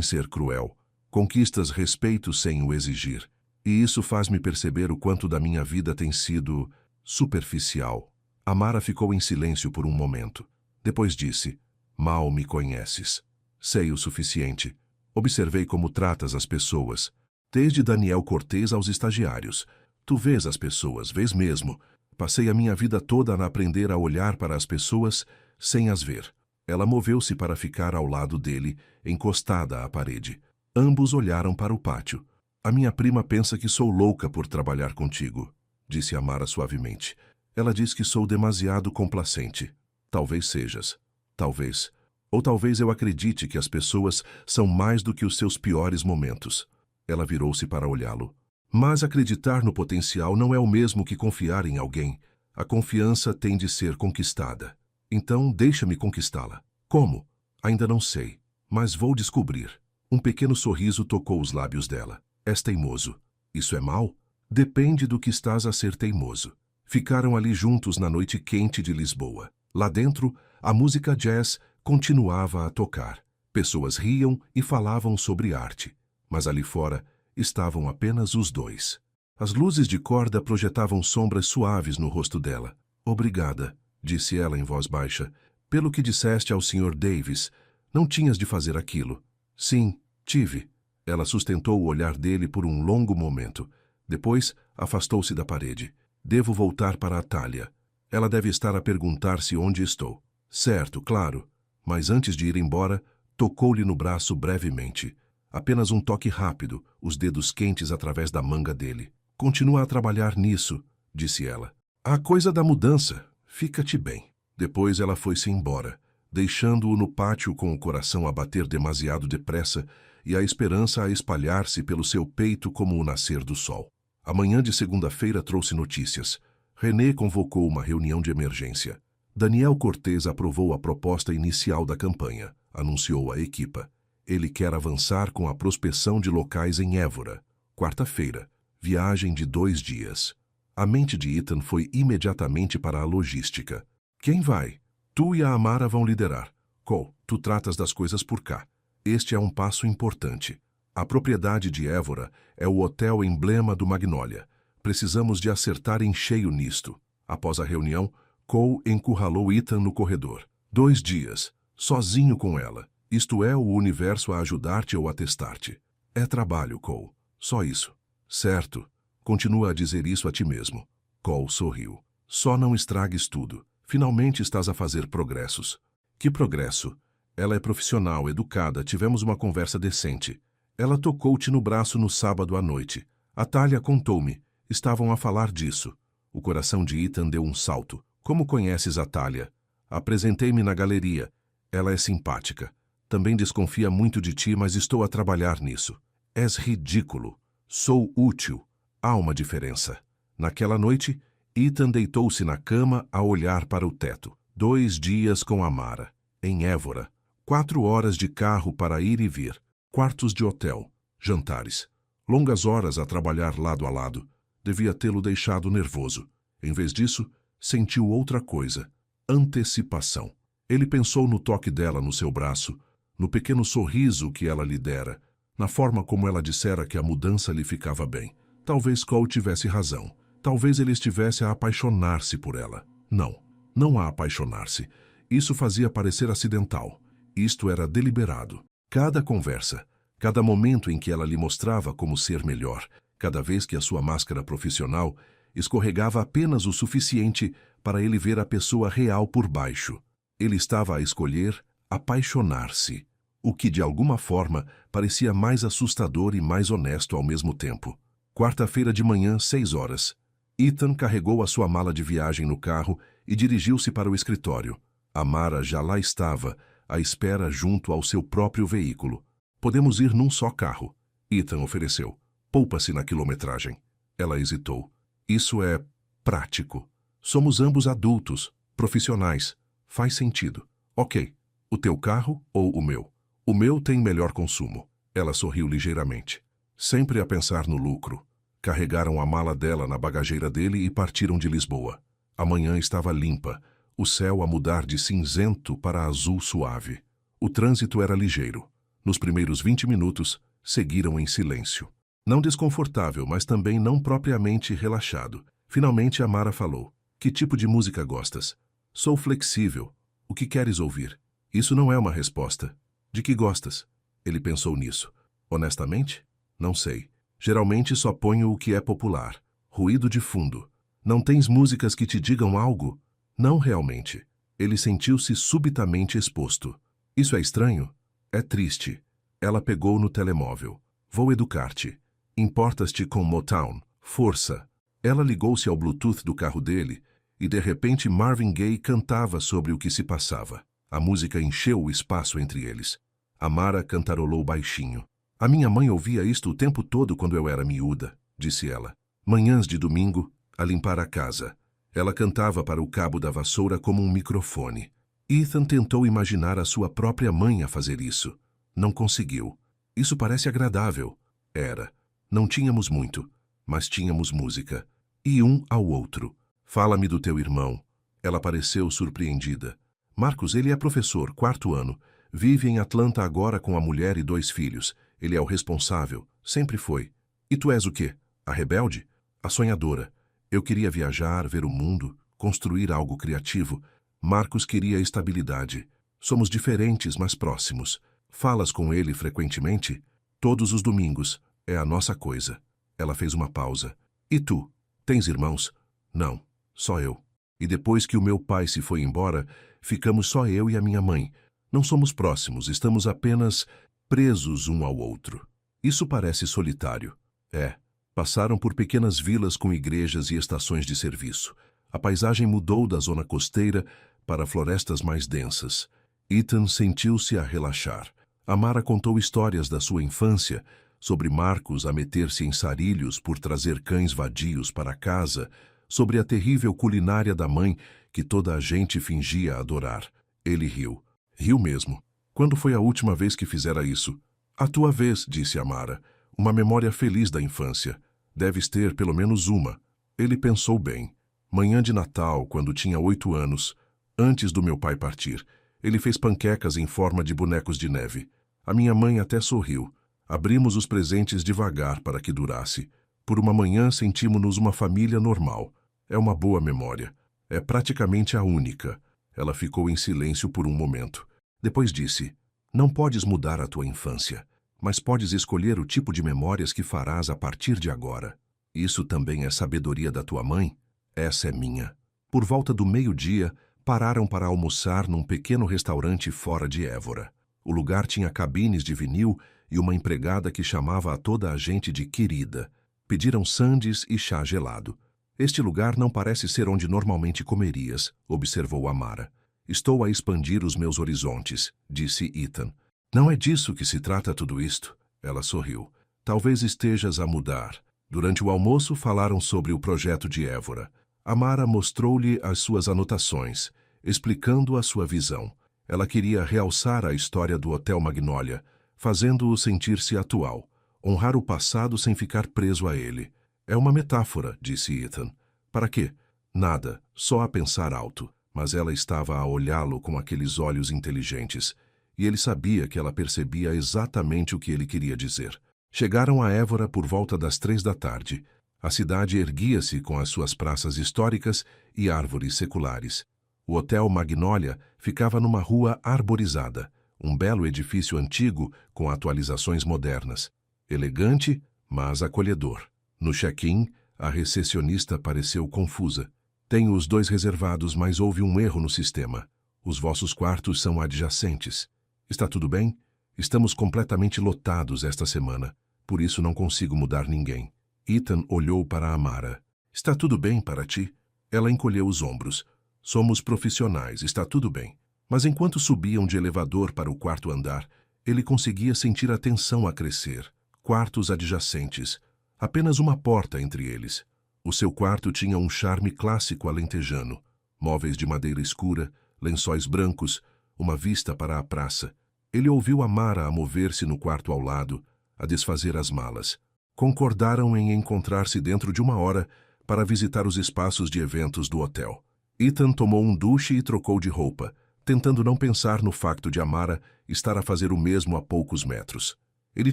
ser cruel. Conquistas respeito sem o exigir. E isso faz-me perceber o quanto da minha vida tem sido superficial. Amara ficou em silêncio por um momento. Depois disse, mal me conheces. Sei o suficiente. Observei como tratas as pessoas. Desde Daniel Cortês aos estagiários. Tu vês as pessoas, vês mesmo. Passei a minha vida toda a aprender a olhar para as pessoas sem as ver. Ela moveu-se para ficar ao lado dele, encostada à parede. Ambos olharam para o pátio. A minha prima pensa que sou louca por trabalhar contigo, disse Amara suavemente. Ela diz que sou demasiado complacente. Talvez sejas. Talvez. Ou talvez eu acredite que as pessoas são mais do que os seus piores momentos. Ela virou-se para olhá-lo. Mas acreditar no potencial não é o mesmo que confiar em alguém. A confiança tem de ser conquistada. Então, deixa-me conquistá-la. Como? Ainda não sei. Mas vou descobrir. Um pequeno sorriso tocou os lábios dela. És teimoso. Isso é mal? Depende do que estás a ser teimoso. Ficaram ali juntos na noite quente de Lisboa. Lá dentro, a música jazz continuava a tocar. Pessoas riam e falavam sobre arte. Mas ali fora estavam apenas os dois. As luzes de corda projetavam sombras suaves no rosto dela. Obrigada, disse ela em voz baixa, pelo que disseste ao Sr. Davis. Não tinhas de fazer aquilo. Sim, tive. Ela sustentou o olhar dele por um longo momento. Depois, afastou-se da parede. Devo voltar para a Thalia. Ela deve estar a perguntar-se onde estou. Certo, claro. Mas antes de ir embora, tocou-lhe no braço brevemente. Apenas um toque rápido, os dedos quentes através da manga dele. Continua a trabalhar nisso, disse ela. A coisa da mudança. Fica-te bem. Depois ela foi-se embora, deixando-o no pátio com o coração a bater demasiado depressa e a esperança a espalhar-se pelo seu peito como o nascer do sol. A manhã de segunda-feira trouxe notícias. René convocou uma reunião de emergência. Daniel Cortez aprovou a proposta inicial da campanha, anunciou a equipa. Ele quer avançar com a prospecção de locais em Évora. Quarta-feira, viagem de 2 dias. A mente de Ethan foi imediatamente para a logística. Quem vai? Tu e a Amara vão liderar. Cole, tu tratas das coisas por cá. Este é um passo importante. A propriedade de Évora é o hotel emblema do Magnolia. Precisamos de acertar em cheio nisto. Após a reunião, Cole encurralou Ethan no corredor. 2 dias, sozinho com ela. Isto é o universo a ajudar-te ou a testar-te. É trabalho, Cole. Só isso. Certo. Continua a dizer isso a ti mesmo. Cole sorriu. Só não estragues tudo. Finalmente estás a fazer progressos. Que progresso? Ela é profissional, educada, tivemos uma conversa decente. Ela tocou-te no braço no sábado à noite. A Thalia contou-me. Estavam a falar disso. O coração de Ethan deu um salto. Como conheces a Thalia? Apresentei-me na galeria. Ela é simpática. Também desconfia muito de ti, mas estou a trabalhar nisso. És ridículo. Sou útil. Há uma diferença. Naquela noite, Ethan deitou-se na cama a olhar para o teto. 2 dias com Amara, em Évora. 4 horas de carro para ir e vir. Quartos de hotel. Jantares. Longas horas a trabalhar lado a lado. Devia tê-lo deixado nervoso. Em vez disso, sentiu outra coisa. Antecipação. Ele pensou no toque dela no seu braço, no pequeno sorriso que ela lhe dera, na forma como ela dissera que a mudança lhe ficava bem. Talvez Cole tivesse razão. Talvez ele estivesse a apaixonar-se por ela. Não a apaixonar-se. Isso fazia parecer acidental. Isto era deliberado. Cada conversa, cada momento em que ela lhe mostrava como ser melhor, cada vez que a sua máscara profissional escorregava apenas o suficiente para ele ver a pessoa real por baixo. Ele estava a escolher apaixonar-se, o que de alguma forma parecia mais assustador e mais honesto ao mesmo tempo. Quarta-feira de manhã, 6 horas. Ethan carregou a sua mala de viagem no carro e dirigiu-se para o escritório. Amara já lá estava, à espera junto ao seu próprio veículo. Podemos ir num só carro, Ethan ofereceu. Poupa-se na quilometragem. Ela hesitou. Isso é prático. Somos ambos adultos, profissionais. Faz sentido. Ok. O teu carro ou o meu? O meu tem melhor consumo. Ela sorriu ligeiramente. Sempre a pensar no lucro. Carregaram a mala dela na bagageira dele e partiram de Lisboa. A manhã estava limpa, o céu a mudar de cinzento para azul suave. O trânsito era ligeiro. Nos primeiros 20 minutos, seguiram em silêncio. Não desconfortável, mas também não propriamente relaxado. Finalmente Amara falou. Que tipo de música gostas? Sou flexível. O que queres ouvir? Isso não é uma resposta. De que gostas? Ele pensou nisso. Honestamente? Não sei. Geralmente só ponho o que é popular. Ruído de fundo. Não tens músicas que te digam algo? Não realmente. Ele sentiu-se subitamente exposto. Isso é estranho? É triste. Ela pegou no telemóvel. Vou educar-te. Importas-te com Motown? Força. Ela ligou-se ao Bluetooth do carro dele e de repente Marvin Gaye cantava sobre o que se passava. A música encheu o espaço entre eles. Amara cantarolou baixinho. A minha mãe ouvia isto o tempo todo quando eu era miúda, disse ela. Manhãs de domingo, a limpar a casa. Ela cantava para o cabo da vassoura como um microfone. Ethan tentou imaginar a sua própria mãe a fazer isso. Não conseguiu. Isso parece agradável. Era. Não tínhamos muito, mas tínhamos música. E um ao outro. Fala-me do teu irmão. Ela pareceu surpreendida. Marcos, ele é professor, 4º ano. Vive em Atlanta agora com a mulher e 2 filhos. Ele é o responsável. Sempre foi. E tu és o quê? A rebelde? A sonhadora. Eu queria viajar, ver o mundo, construir algo criativo. Marcos queria estabilidade. Somos diferentes, mas próximos. Falas com ele frequentemente? Todos os domingos. É a nossa coisa. Ela fez uma pausa. E tu? Tens irmãos? Não, só eu. E depois que o meu pai se foi embora, ficamos só eu e a minha mãe. Não somos próximos, estamos apenas presos um ao outro. Isso parece solitário. É. Passaram por pequenas vilas com igrejas e estações de serviço. A paisagem mudou da zona costeira para florestas mais densas. Ethan sentiu-se a relaxar. Amara contou histórias da sua infância, sobre Marcos a meter-se em sarilhos por trazer cães vadios para casa, sobre a terrível culinária da mãe que toda a gente fingia adorar. Ele riu. Riu mesmo. Quando foi a última vez que fizera isso? A tua vez, disse Amara. Uma memória feliz da infância. Deves ter pelo menos uma. Ele pensou bem. Manhã de Natal, quando tinha 8 anos, antes do meu pai partir, ele fez panquecas em forma de bonecos de neve. A minha mãe até sorriu. Abrimos os presentes devagar para que durasse. Por uma manhã sentimos-nos uma família normal. É uma boa memória. É praticamente a única. Ela ficou em silêncio por um momento. Depois disse, não podes mudar a tua infância, mas podes escolher o tipo de memórias que farás a partir de agora. Isso também é sabedoria da tua mãe? Essa é minha. Por volta do meio-dia, pararam para almoçar num pequeno restaurante fora de Évora. O lugar tinha cabines de vinil e uma empregada que chamava a toda a gente de querida. Pediram sandes e chá gelado. Este lugar não parece ser onde normalmente comerias, observou Amara. Estou a expandir os meus horizontes, disse Ethan. Não é disso que se trata tudo isto. Ela sorriu. Talvez estejas a mudar. Durante o almoço falaram sobre o projeto de Évora. Amara mostrou-lhe as suas anotações, explicando a sua visão. Ela queria realçar a história do Hotel Magnólia, fazendo-o sentir-se atual, honrar o passado sem ficar preso a ele. É uma metáfora, disse Ethan. Para quê? Nada, só a pensar alto. Mas ela estava a olhá-lo com aqueles olhos inteligentes, e ele sabia que ela percebia exatamente o que ele queria dizer. Chegaram a Évora por volta das 3 da tarde. A cidade erguia-se com as suas praças históricas e árvores seculares. O Hotel Magnólia ficava numa rua arborizada, um belo edifício antigo com atualizações modernas. Elegante, mas acolhedor. No check-in, a recepcionista pareceu confusa. Tenho os 2 reservados, mas houve um erro no sistema. Os vossos quartos são adjacentes. Está tudo bem? Estamos completamente lotados esta semana, por isso não consigo mudar ninguém. Ethan olhou para Amara. Está tudo bem para ti? Ela encolheu os ombros. Somos profissionais, está tudo bem. Mas enquanto subiam de elevador para o 4º andar, ele conseguia sentir a tensão a crescer. Quartos adjacentes. Apenas uma porta entre eles. O seu quarto tinha um charme clássico alentejano. Móveis de madeira escura, lençóis brancos, uma vista para a praça. Ele ouviu Amara a mover-se no quarto ao lado, a desfazer as malas. Concordaram em encontrar-se dentro de 1 hora para visitar os espaços de eventos do hotel. Ethan tomou um duche e trocou de roupa, tentando não pensar no facto de Amara estar a fazer o mesmo a poucos metros. Ele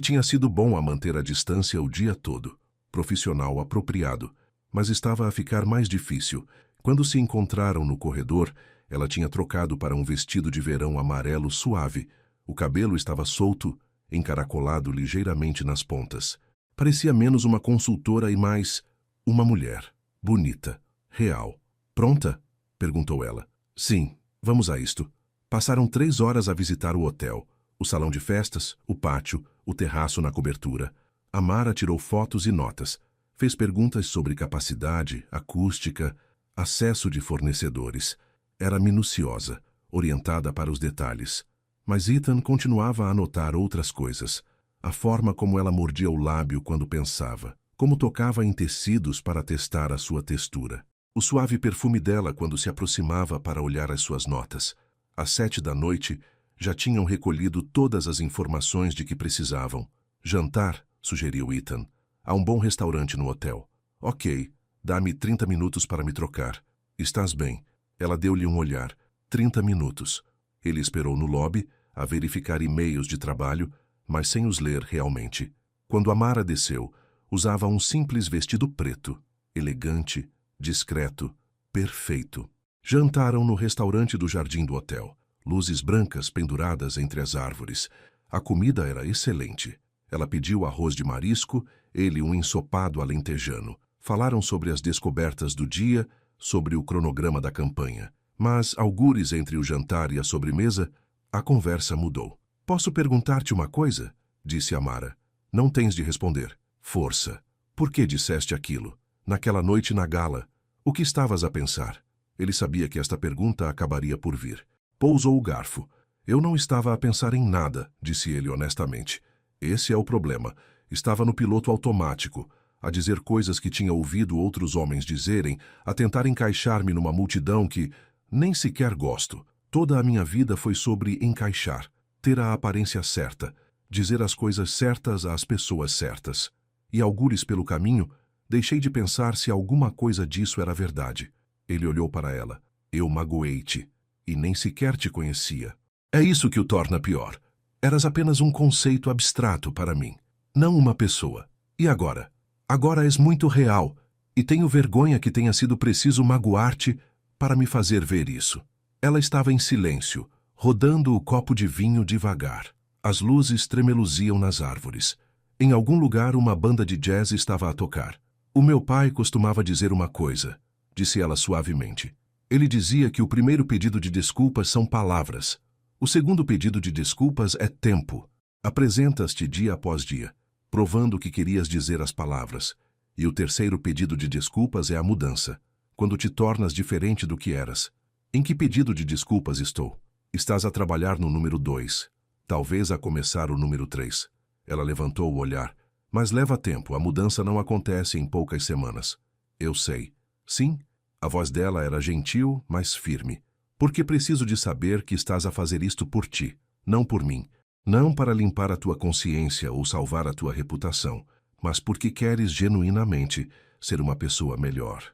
tinha sido bom a manter a distância o dia todo, profissional apropriado, mas estava a ficar mais difícil. Quando se encontraram no corredor, ela tinha trocado para um vestido de verão amarelo suave. O cabelo estava solto, encaracolado ligeiramente nas pontas. Parecia menos uma consultora e mais uma mulher. Bonita. Real. Pronta? Perguntou ela. Sim, vamos a isto. Passaram 3 horas a visitar o hotel. O salão de festas, o pátio, o terraço na cobertura. Amara tirou fotos e notas. Fez perguntas sobre capacidade, acústica, acesso de fornecedores. Era minuciosa, orientada para os detalhes. Mas Ethan continuava a anotar outras coisas. A forma como ela mordia o lábio quando pensava. Como tocava em tecidos para testar a sua textura. O suave perfume dela quando se aproximava para olhar as suas notas. Às 7 da noite, já tinham recolhido todas as informações de que precisavam. Jantar, sugeriu Ethan. Há um bom restaurante no hotel. Ok, dá-me 30 minutos para me trocar. Estás bem. Ela deu-lhe um olhar. 30 minutos. Ele esperou no lobby, a verificar e-mails de trabalho, mas sem os ler realmente. Quando Amara desceu, usava um simples vestido preto. elegante, discreto, perfeito. Jantaram no restaurante do jardim do hotel. Luzes brancas penduradas entre as árvores. A comida era excelente. Ela pediu arroz de marisco, ele um ensopado alentejano. Falaram sobre as descobertas do dia, sobre o cronograma da campanha. Mas, algures entre o jantar e a sobremesa, a conversa mudou. "Posso perguntar-te uma coisa?" disse Amara. "Não tens de responder. Força. Por que disseste aquilo? Naquela noite na gala, o que estavas a pensar?" Ele sabia que esta pergunta acabaria por vir. Pousou o garfo. "Eu não estava a pensar em nada", disse ele honestamente. Esse é o problema. Estava no piloto automático, a dizer coisas que tinha ouvido outros homens dizerem, a tentar encaixar-me numa multidão que nem sequer gosto. Toda a minha vida foi sobre encaixar, ter a aparência certa, dizer as coisas certas às pessoas certas. E algures pelo caminho, deixei de pensar se alguma coisa disso era verdade. Ele olhou para ela. "Eu magoei-te, e nem sequer te conhecia. É isso que o torna pior. Eras apenas um conceito abstrato para mim, não uma pessoa. E agora? Agora és muito real, e tenho vergonha que tenha sido preciso magoar-te para me fazer ver isso." Ela estava em silêncio, rodando o copo de vinho devagar. As luzes tremeluziam nas árvores. Em algum lugar uma banda de jazz estava a tocar. "O meu pai costumava dizer uma coisa", disse ela suavemente. "Ele dizia que o primeiro pedido de desculpas são palavras. O segundo pedido de desculpas é tempo. Apresentas-te dia após dia, provando que querias dizer as palavras. E o terceiro pedido de desculpas é a mudança, quando te tornas diferente do que eras. Em que pedido de desculpas estou? Estás a trabalhar no número 2, talvez a começar o número 3. Ela levantou o olhar. "Mas leva tempo, a mudança não acontece em poucas semanas." "Eu sei." "Sim." A voz dela era gentil, mas firme. "Porque preciso de saber que estás a fazer isto por ti, não por mim. Não para limpar a tua consciência ou salvar a tua reputação, mas porque queres genuinamente ser uma pessoa melhor."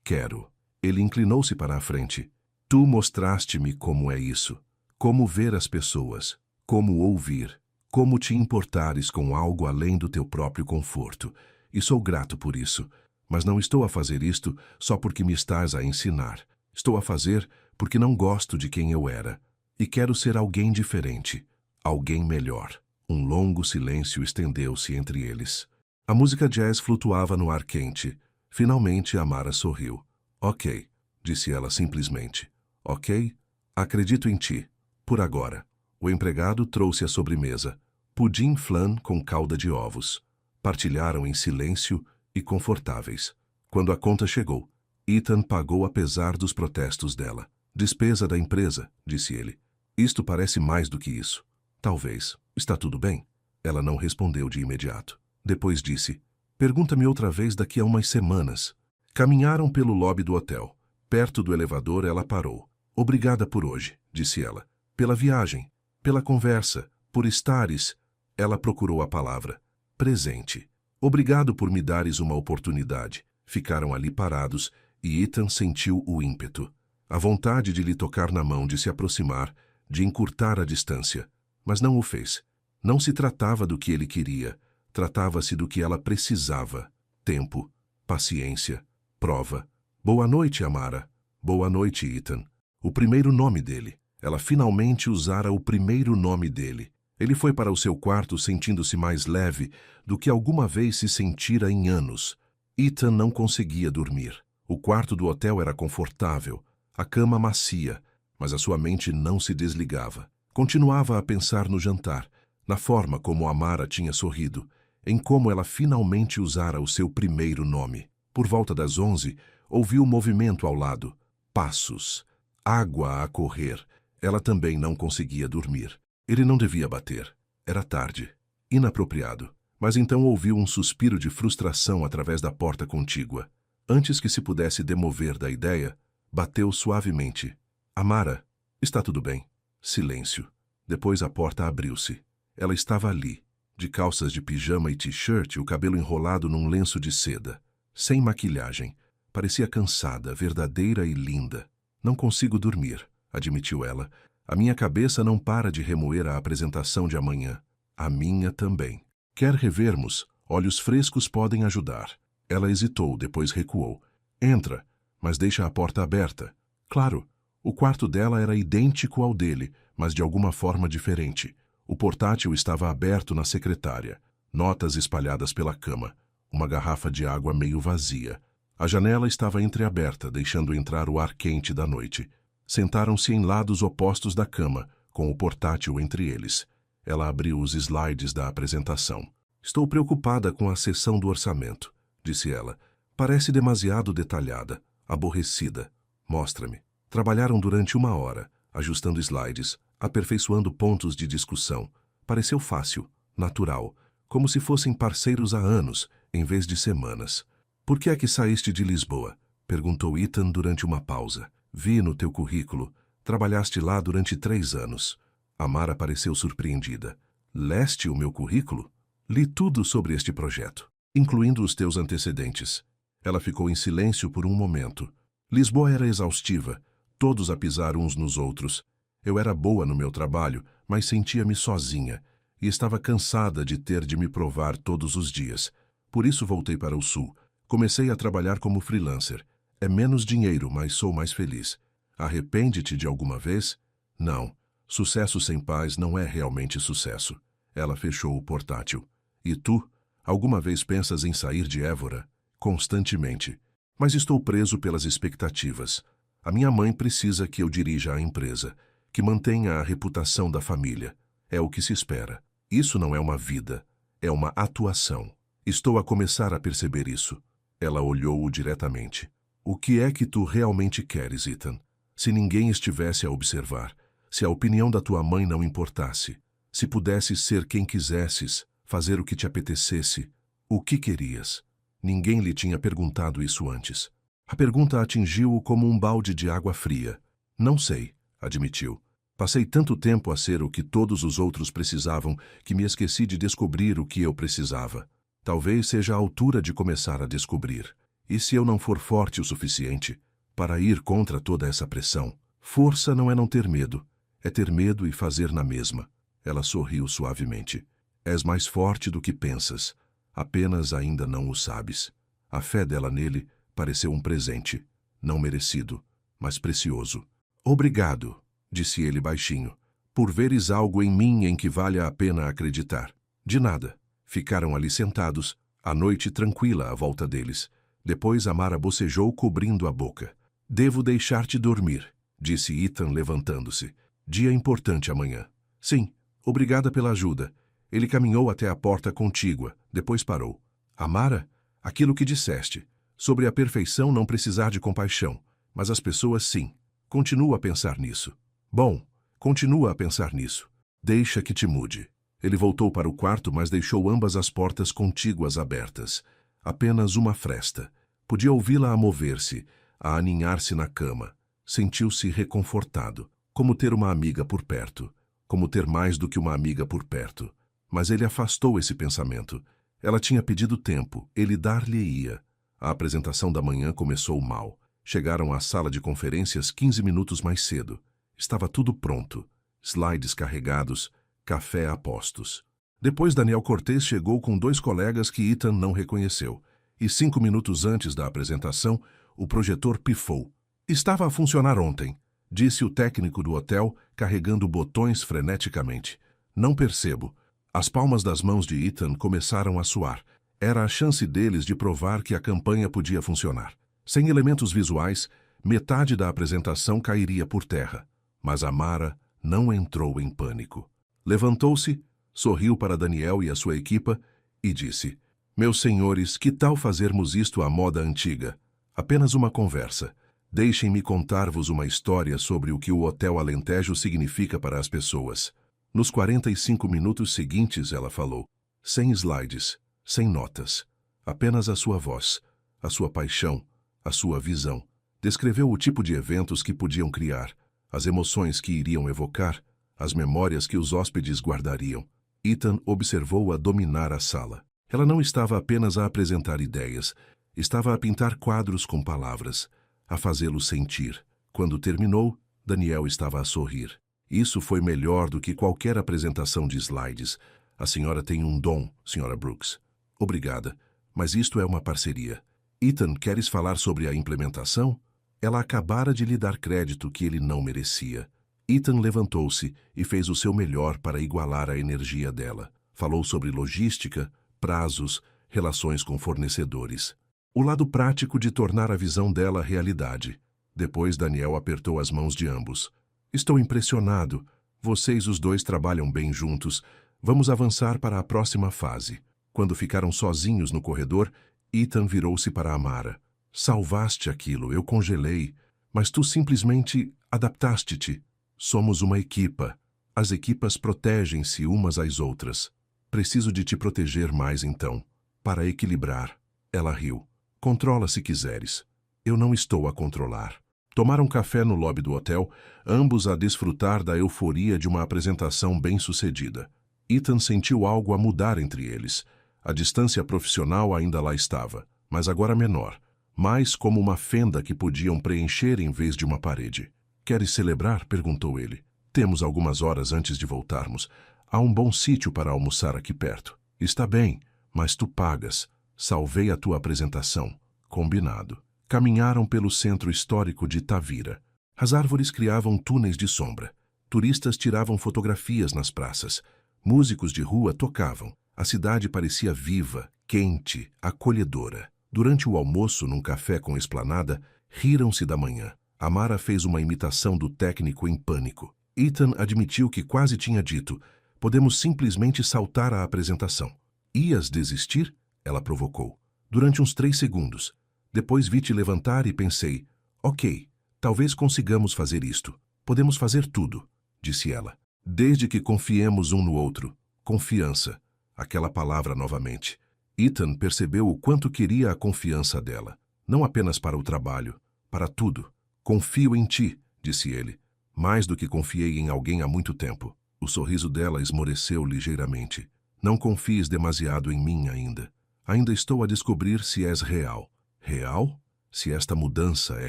Quero. Ele inclinou-se para a frente. "Tu mostraste-me como é isso. Como ver as pessoas, como ouvir, como te importares com algo além do teu próprio conforto. E sou grato por isso. Mas não estou a fazer isto só porque me estás a ensinar. Estou a fazer porque não gosto de quem eu era. E quero ser alguém diferente, alguém melhor." Um longo silêncio estendeu-se entre eles. A música jazz flutuava no ar quente. Finalmente Amara sorriu. "Ok", disse ela simplesmente. "Ok? Acredito em ti. Por agora." O empregado trouxe a sobremesa. Pudim flan com calda de ovos. Partilharam em silêncio e confortáveis. Quando a conta chegou, Ethan pagou apesar dos protestos dela. "Despesa da empresa", disse ele. "Isto parece mais do que isso." "Talvez. Está tudo bem?" Ela não respondeu de imediato. Depois disse: "Pergunta-me outra vez daqui a umas semanas." Caminharam pelo lobby do hotel. Perto do elevador, ela parou. "Obrigada por hoje", disse ela. "Pela viagem, pela conversa, por estares..." Ela procurou a palavra. "Presente. Obrigado por me dares uma oportunidade." Ficaram ali parados e Ethan sentiu o ímpeto. A vontade de lhe tocar na mão, de se aproximar, de encurtar a distância. Mas não o fez. Não se tratava do que ele queria. Tratava-se do que ela precisava. Tempo, paciência, prova. "Boa noite, Amara." "Boa noite, Ethan." O primeiro nome dele. Ela finalmente usara o primeiro nome dele. Ele foi para o seu quarto sentindo-se mais leve do que alguma vez se sentira em anos. Ethan não conseguia dormir. O quarto do hotel era confortável, a cama macia, mas a sua mente não se desligava. Continuava a pensar no jantar, na forma como Amara tinha sorrido, em como ela finalmente usara o seu primeiro nome. Por volta das 11, ouviu movimento ao lado. Passos. Água a correr. Ela também não conseguia dormir. Ele não devia bater. Era tarde. Inapropriado. Mas então ouviu um suspiro de frustração através da porta contígua. Antes que se pudesse demover da ideia, bateu suavemente. "Amara, está tudo bem?" Silêncio. Depois a porta abriu-se. Ela estava ali, de calças de pijama e t-shirt e o cabelo enrolado num lenço de seda. Sem maquilhagem. Parecia cansada, verdadeira e linda. "Não consigo dormir", admitiu ela. "A minha cabeça não para de remoer a apresentação de amanhã. A minha também. Quer revermos? Olhos frescos podem ajudar." Ela hesitou, depois recuou. Entra, mas deixa a porta aberta. Claro, o quarto dela era idêntico ao dele, mas de alguma forma diferente. O portátil estava aberto na secretária. Notas espalhadas pela cama. Uma garrafa de água meio vazia. A janela estava entreaberta, deixando entrar o ar quente da noite. Sentaram-se em lados opostos da cama, com o portátil entre eles. Ela abriu os slides da apresentação. Estou preocupada com a seção do orçamento, disse ela. Parece demasiado detalhada, aborrecida. Mostra-me. Trabalharam durante 1 hora, ajustando slides, aperfeiçoando pontos de discussão. Pareceu fácil, natural, como se fossem parceiros há anos, em vez de semanas. Por que é que saíste de Lisboa? Perguntou Ethan durante uma pausa. Vi no teu currículo. Trabalhaste lá durante 3 anos. Amara pareceu surpreendida. Leste o meu currículo? Li tudo sobre este projeto, incluindo os teus antecedentes. Ela ficou em silêncio por um momento. Lisboa era exaustiva, todos a pisar uns nos outros. Eu era boa no meu trabalho, mas sentia-me sozinha, e estava cansada de ter de me provar todos os dias. Por isso voltei para o Sul. Comecei a trabalhar como freelancer. É menos dinheiro, mas sou mais feliz. Arrepende-te de alguma vez? Não. Sucesso sem paz não é realmente sucesso. Ela fechou o portátil. E tu? Alguma vez pensas em sair de Évora? Constantemente. Mas estou preso pelas expectativas. A minha mãe precisa que eu dirija a empresa, que mantenha a reputação da família. É o que se espera. Isso não é uma vida, é uma atuação. Estou a começar a perceber isso. Ela olhou-o diretamente. O que é que tu realmente queres, Ethan? Se ninguém estivesse a observar, se a opinião da tua mãe não importasse, se pudesses ser quem quisesses, fazer o que te apetecesse, o que querias? Ninguém lhe tinha perguntado isso antes. A pergunta atingiu-o como um balde de água fria. Não sei, admitiu. Passei tanto tempo a ser o que todos os outros precisavam que me esqueci de descobrir o que eu precisava. Talvez seja a altura de começar a descobrir. E se eu não for forte o suficiente para ir contra toda essa pressão? Força não é não ter medo, é ter medo e fazer na mesma. Ela sorriu suavemente. És mais forte do que pensas. Apenas ainda não o sabes. A fé dela nele pareceu um presente, não merecido, mas precioso. Obrigado, disse ele baixinho, por veres algo em mim em que valha a pena acreditar. De nada. Ficaram ali sentados, a noite tranquila à volta deles. Depois Amara bocejou cobrindo a boca. Devo deixar-te dormir, disse Ethan levantando-se. Dia importante amanhã. Sim, obrigada pela ajuda. Ele caminhou até a porta contígua, depois parou. Amara, aquilo que disseste, sobre a perfeição não precisar de compaixão, mas as pessoas sim. Continua a pensar nisso. Bom, continua a pensar nisso. Deixa que te mude. Ele voltou para o quarto, mas deixou ambas as portas contíguas abertas. Apenas uma fresta. Podia ouvi-la a mover-se, a aninhar-se na cama. Sentiu-se reconfortado, como ter uma amiga por perto, como ter mais do que uma amiga por perto. Mas ele afastou esse pensamento. Ela tinha pedido tempo, ele dar-lhe-ia. A apresentação da manhã começou mal. Chegaram à sala de conferências 15 minutos mais cedo. Estava tudo pronto. Slides carregados, café a postos. Depois Daniel Cortez chegou com 2 colegas que Ethan não reconheceu. E 5 minutos antes da apresentação, o projetor pifou. Estava a funcionar ontem, disse o técnico do hotel, carregando botões freneticamente. Não percebo. As palmas das mãos de Ethan começaram a suar. Era a chance deles de provar que a campanha podia funcionar. Sem elementos visuais, metade da apresentação cairia por terra. Mas Amara não entrou em pânico. Levantou-se, sorriu para Daniel e a sua equipa e disse: Meus senhores, que tal fazermos isto à moda antiga? Apenas uma conversa. Deixem-me contar-vos uma história sobre o que o Hotel Alentejo significa para as pessoas. Nos 45 minutos seguintes, ela falou, sem slides, sem notas, apenas a sua voz, a sua paixão, a sua visão. Descreveu o tipo de eventos que podiam criar, as emoções que iriam evocar, as memórias que os hóspedes guardariam. Ethan observou-a dominar a sala. Ela não estava apenas a apresentar ideias, estava a pintar quadros com palavras, a fazê-los sentir. Quando terminou, Daniel estava a sorrir. Isso foi melhor do que qualquer apresentação de slides. A senhora tem um dom, Sra. Brooks. Obrigada, Mas isto é uma parceria. Ethan, queres falar sobre a implementação? Ela acabara de lhe dar crédito que ele não merecia. Ethan levantou-se e fez o seu melhor para igualar a energia dela. Falou sobre logística, prazos, relações com fornecedores. O lado prático de tornar a visão dela realidade. Depois Daniel apertou as mãos de ambos. Estou impressionado. Vocês os dois trabalham bem juntos. Vamos avançar para a próxima fase. Quando ficaram sozinhos no corredor, Ethan virou-se para Amara. Salvaste aquilo, eu congelei. Mas tu simplesmente adaptaste-te. Somos uma equipa. As equipas protegem-se umas às outras. Preciso de te proteger mais então. Para equilibrar. Ela riu. Controla se quiseres. Eu não estou a controlar. Tomaram café no lobby do hotel, ambos a desfrutar da euforia de uma apresentação bem-sucedida. Ethan sentiu algo a mudar entre eles. A distância profissional ainda lá estava, mas agora menor, mais como uma fenda que podiam preencher em vez de uma parede. Queres celebrar? Perguntou ele. Temos algumas horas antes de voltarmos. Há um bom sítio para almoçar aqui perto. Está bem, mas tu pagas. Salvei a tua apresentação. Combinado. Caminharam pelo centro histórico de Tavira. As árvores criavam túneis de sombra. Turistas tiravam fotografias nas praças. Músicos de rua tocavam. A cidade parecia viva, quente, acolhedora. Durante o almoço, num café com esplanada, riram-se da manhã. Amara fez uma imitação do técnico em pânico. Ethan admitiu que quase tinha dito: podemos simplesmente saltar a apresentação. Ias desistir? Ela provocou. Durante uns 3 segundos. Depois vi-te levantar e pensei: ok, talvez consigamos fazer isto. Podemos fazer tudo, disse ela. Desde que confiemos um no outro. Confiança. Aquela palavra novamente. Ethan percebeu o quanto queria a confiança dela. Não apenas para o trabalho, para tudo. Confio em ti, disse ele. Mais do que confiei em alguém há muito tempo. O sorriso dela esmoreceu ligeiramente. Não confies demasiado em mim ainda. Ainda estou a descobrir se és real. Real? Se esta mudança é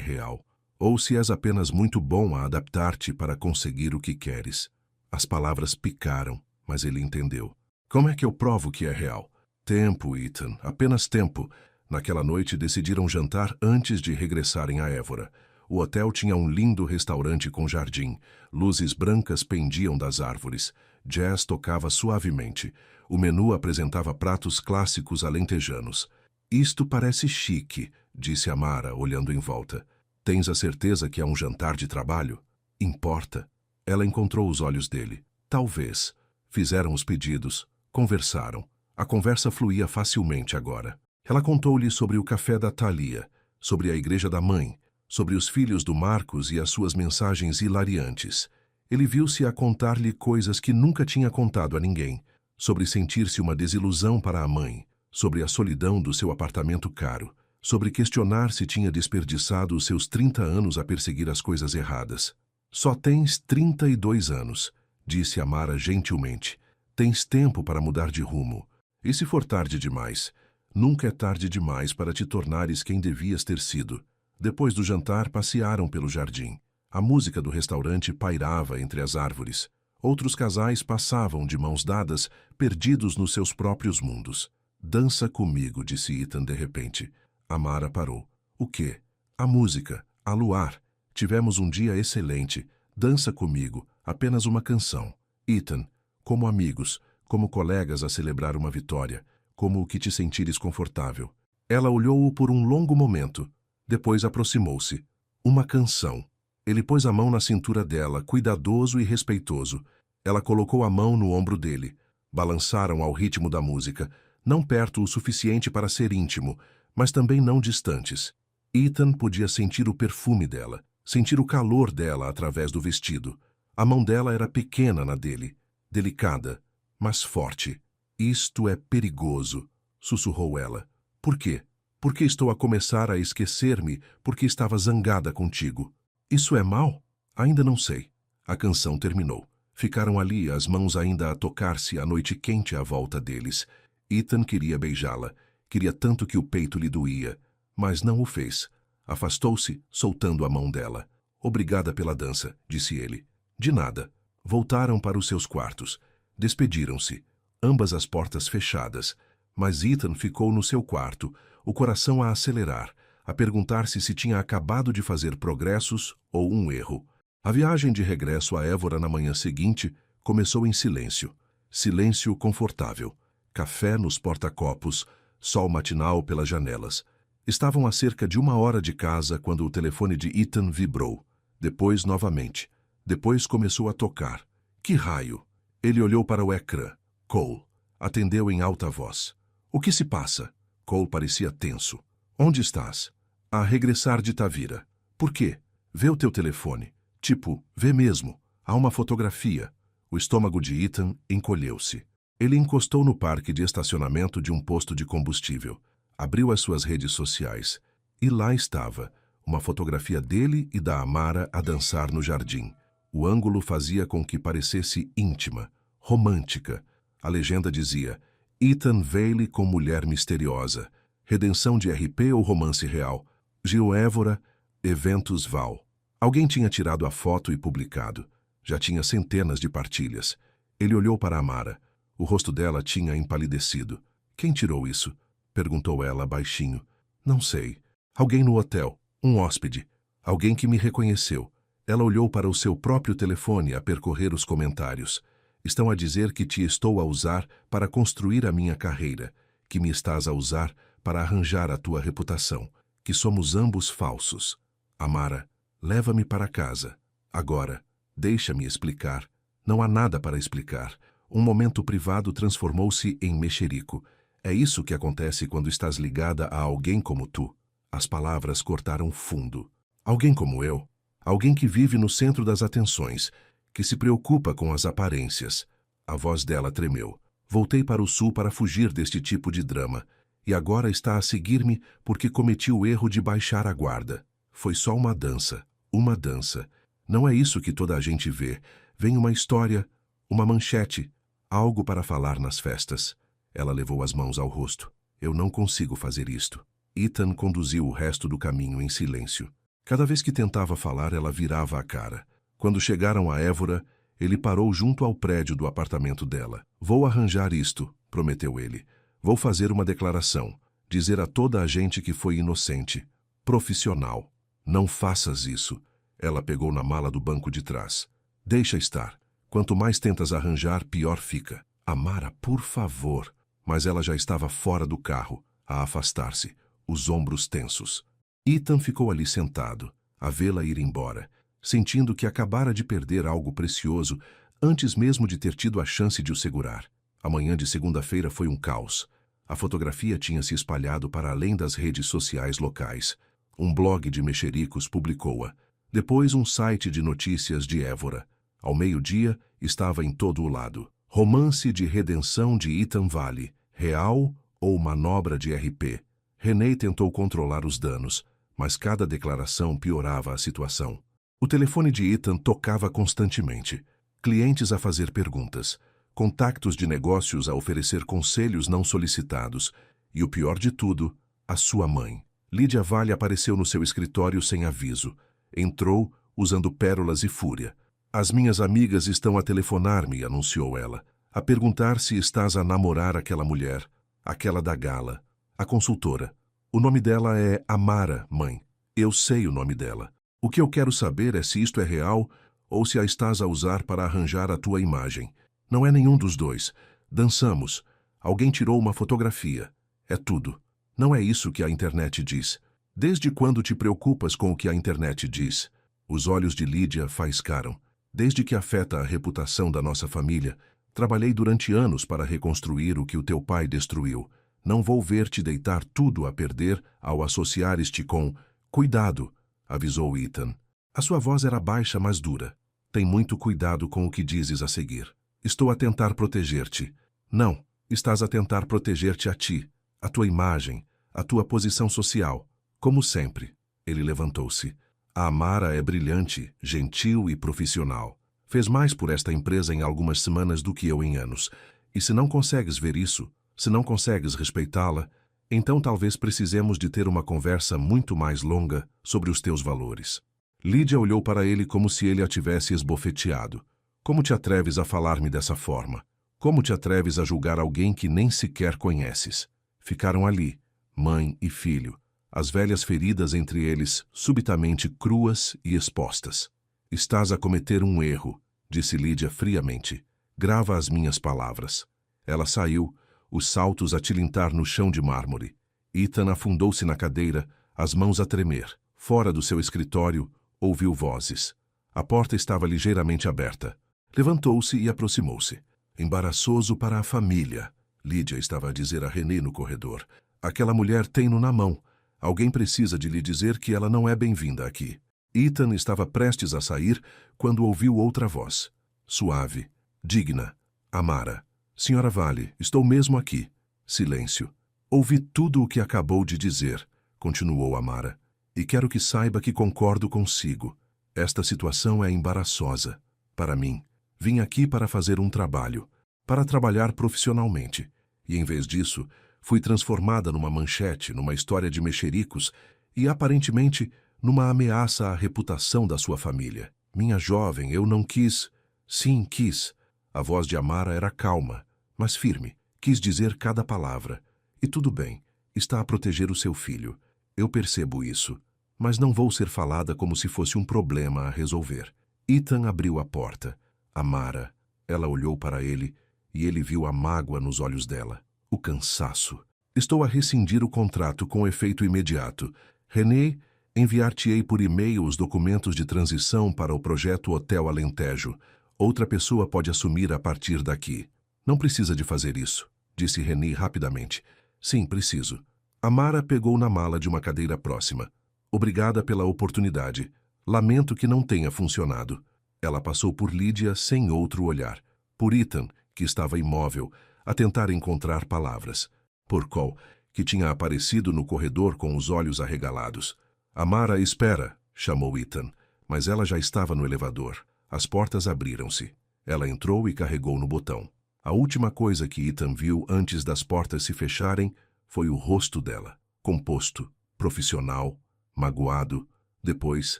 real. Ou se és apenas muito bom a adaptar-te para conseguir o que queres. As palavras picaram, mas ele entendeu. Como é que eu provo que é real? Tempo, Ethan, apenas tempo. Naquela noite decidiram jantar antes de regressarem a Évora. O hotel tinha um lindo restaurante com jardim. Luzes brancas pendiam das árvores. Jazz tocava suavemente. O menu apresentava pratos clássicos alentejanos. Isto parece chique, disse Amara, olhando em volta. Tens a certeza que é um jantar de trabalho? Importa. Ela encontrou os olhos dele. Talvez. Fizeram os pedidos. Conversaram. A conversa fluía facilmente agora. Ela contou-lhe sobre o café da Thalia, sobre a igreja da mãe, sobre os filhos do Marcos e as suas mensagens hilariantes. Ele viu-se a contar-lhe coisas que nunca tinha contado a ninguém, sobre sentir-se uma desilusão para a mãe, sobre a solidão do seu apartamento caro, sobre questionar se tinha desperdiçado os seus 30 anos a perseguir as coisas erradas. Só tens 32 anos, disse Amara gentilmente. Tens tempo para mudar de rumo. E se for tarde demais? Nunca é tarde demais para te tornares quem devias ter sido. Depois do jantar, passearam pelo jardim. A música do restaurante pairava entre as árvores. Outros casais passavam de mãos dadas, perdidos nos seus próprios mundos. Dança comigo, disse Ethan de repente. Amara parou. O quê? A música, a luar. Tivemos um dia excelente. Dança comigo, apenas uma canção. Ethan, como amigos, como colegas a celebrar uma vitória, como o que te sentires confortável. Ela olhou-o por um longo momento. Depois aproximou-se. Uma canção. Ele pôs a mão na cintura dela, cuidadoso e respeitoso. Ela colocou a mão no ombro dele. Balançaram ao ritmo da música, não perto o suficiente para ser íntimo, mas também não distantes. Ethan podia sentir o perfume dela, sentir o calor dela através do vestido. A mão dela era pequena na dele, delicada, mas forte. Isto é perigoso, sussurrou ela. Por quê? Porque estou a começar a esquecer-me porque estava zangada contigo. Isso é mal? Ainda não sei. A canção terminou. Ficaram ali, as mãos ainda a tocar-se, a noite quente à volta deles. Ethan queria beijá-la. Queria tanto que o peito lhe doía, mas não o fez. Afastou-se, soltando a mão dela. Obrigada pela dança, disse ele. De nada. Voltaram para os seus quartos. Despediram-se. Ambas as portas fechadas. Mas Ethan ficou no seu quarto, o coração a acelerar, a perguntar-se se tinha acabado de fazer progressos ou um erro. A viagem de regresso a Évora na manhã seguinte começou em silêncio. Silêncio confortável. Café nos porta-copos, sol matinal pelas janelas. Estavam a cerca de 1 hora de casa quando o telefone de Ethan vibrou. Depois novamente. Depois começou a tocar. Que raio! Ele olhou para o ecrã. Cole. Atendeu em alta voz. O que se passa? Cole parecia tenso. Onde estás? A regressar de Tavira. Por quê? Vê o teu telefone. Tipo, vê mesmo. Há uma fotografia. O estômago de Ethan encolheu-se. Ele encostou no parque de estacionamento de um posto de combustível. Abriu as suas redes sociais. E lá estava, uma fotografia dele e da Amara a dançar no jardim. O ângulo fazia com que parecesse íntima, romântica. A legenda dizia, Ethan Vale com mulher misteriosa. Redenção de RP ou romance real? Gil Évora, Eventos Val. Alguém tinha tirado a foto e publicado. Já tinha centenas de partilhas. Ele olhou para Amara. O rosto dela tinha empalidecido. Quem tirou isso? Perguntou ela baixinho. Não sei. Alguém no hotel. Um hóspede. Alguém que me reconheceu. Ela olhou para o seu próprio telefone a percorrer os comentários. Estão a dizer que te estou a usar para construir a minha carreira, que me estás a usar para arranjar a tua reputação, que somos ambos falsos. Amara, leva-me para casa. Agora, deixa-me explicar. Não há nada para explicar. Um momento privado transformou-se em mexerico. É isso que acontece quando estás ligada a alguém como tu. As palavras cortaram fundo. Alguém como eu. Alguém que vive no centro das atenções, que se preocupa com as aparências. A voz dela tremeu. Voltei para o sul para fugir deste tipo de drama. E agora está a seguir-me porque cometi o erro de baixar a guarda. Foi só uma dança. Uma dança. Não é isso que toda a gente vê. Vem uma história, uma manchete, algo para falar nas festas. Ela levou as mãos ao rosto. Eu não consigo fazer isto. Ethan conduziu o resto do caminho em silêncio. Cada vez que tentava falar, ela virava a cara. Quando chegaram a Évora, ele parou junto ao prédio do apartamento dela. Vou arranjar isto, prometeu ele. Vou fazer uma declaração. Dizer a toda a gente que foi inocente. Profissional. Não faças isso. Ela pegou na mala do banco de trás. Deixa estar. Quanto mais tentas arranjar, pior fica. Amara, por favor. Mas ela já estava fora do carro, a afastar-se, os ombros tensos. Ethan ficou ali sentado, a vê-la ir embora, sentindo que acabara de perder algo precioso antes mesmo de ter tido a chance de o segurar. A manhã de segunda-feira foi um caos. A fotografia tinha se espalhado para além das redes sociais locais. Um blog de mexericos publicou-a. Depois um site de notícias de Évora. Ao meio-dia, estava em todo o lado. Romance de redenção de Ethan Vale. Real ou manobra de RP? René tentou controlar os danos, mas cada declaração piorava a situação. O telefone de Ethan tocava constantemente. Clientes a fazer perguntas. Contactos de negócios a oferecer conselhos não solicitados. E o pior de tudo, a sua mãe. Lídia Vale apareceu no seu escritório sem aviso. Entrou, usando pérolas e fúria. As minhas amigas estão a telefonar-me, anunciou ela. A perguntar se estás a namorar aquela mulher. Aquela da gala. A consultora. O nome dela é Amara, mãe. Eu sei o nome dela. O que eu quero saber é se isto é real ou se a estás a usar para arranjar a tua imagem. Não é nenhum dos dois. Dançamos. Alguém tirou uma fotografia. É tudo. Não é isso que a internet diz. Desde quando te preocupas com o que a internet diz? Os olhos de Lídia faiscaram. Desde que afeta a reputação da nossa família, trabalhei durante anos para reconstruir o que o teu pai destruiu. Não vou ver-te deitar tudo a perder ao associares-te com... Cuidado, avisou Ethan. A sua voz era baixa, mas dura. Tem muito cuidado com o que dizes a seguir. Estou a tentar proteger-te. Não, estás a tentar proteger-te a ti, a tua imagem, a tua posição social. Como sempre. Ele levantou-se. A Amara é brilhante, gentil e profissional. Fez mais por esta empresa em algumas semanas do que eu em anos. E se não consegues ver isso, se não consegues respeitá-la, então talvez precisemos de ter uma conversa muito mais longa sobre os teus valores. Lídia olhou para ele como se ele a tivesse esbofeteado. Como te atreves a falar-me dessa forma? Como te atreves a julgar alguém que nem sequer conheces? Ficaram ali, mãe e filho, as velhas feridas entre eles, subitamente cruas e expostas. Estás a cometer um erro, disse Lídia friamente. Grava as minhas palavras. Ela saiu, os saltos a tilintar no chão de mármore. Ethan afundou-se na cadeira, as mãos a tremer. Fora do seu escritório, ouviu vozes. A porta estava ligeiramente aberta. Levantou-se e aproximou-se. Embaraçoso para a família, Lídia estava a dizer a René no corredor. Aquela mulher tem-no na mão. Alguém precisa de lhe dizer que ela não é bem-vinda aqui. Ethan estava prestes a sair quando ouviu outra voz. Suave, digna. Amara. Senhora Vale, estou mesmo aqui. Silêncio. Ouvi tudo o que acabou de dizer, continuou Amara. E quero que saiba que concordo consigo. Esta situação é embaraçosa. Para mim. Vim aqui para fazer um trabalho, para trabalhar profissionalmente. E em vez disso, fui transformada numa manchete, numa história de mexericos e, aparentemente, numa ameaça à reputação da sua família. Minha jovem, eu não quis... Sim, quis. A voz de Amara era calma, mas firme. Quis dizer cada palavra. E tudo bem, está a proteger o seu filho. Eu percebo isso. Mas não vou ser falada como se fosse um problema a resolver. Ethan abriu a porta. Amara. Ela olhou para ele e ele viu a mágoa nos olhos dela. O cansaço. Estou a rescindir o contrato com efeito imediato. René, enviar-te-ei por e-mail os documentos de transição para o projeto Hotel Alentejo. Outra pessoa pode assumir a partir daqui. Não precisa de fazer isso, disse René rapidamente. Sim, preciso. Amara pegou na mala de uma cadeira próxima. Obrigada pela oportunidade. Lamento que não tenha funcionado. Ela passou por Lídia sem outro olhar. Por Ethan, que estava imóvel, a tentar encontrar palavras. Por Cole, que tinha aparecido no corredor com os olhos arregalados. Amara, espera, chamou Ethan, mas ela já estava no elevador. As portas abriram-se. Ela entrou e carregou no botão. A última coisa que Ethan viu antes das portas se fecharem foi o rosto dela. Composto, profissional, magoado. Depois,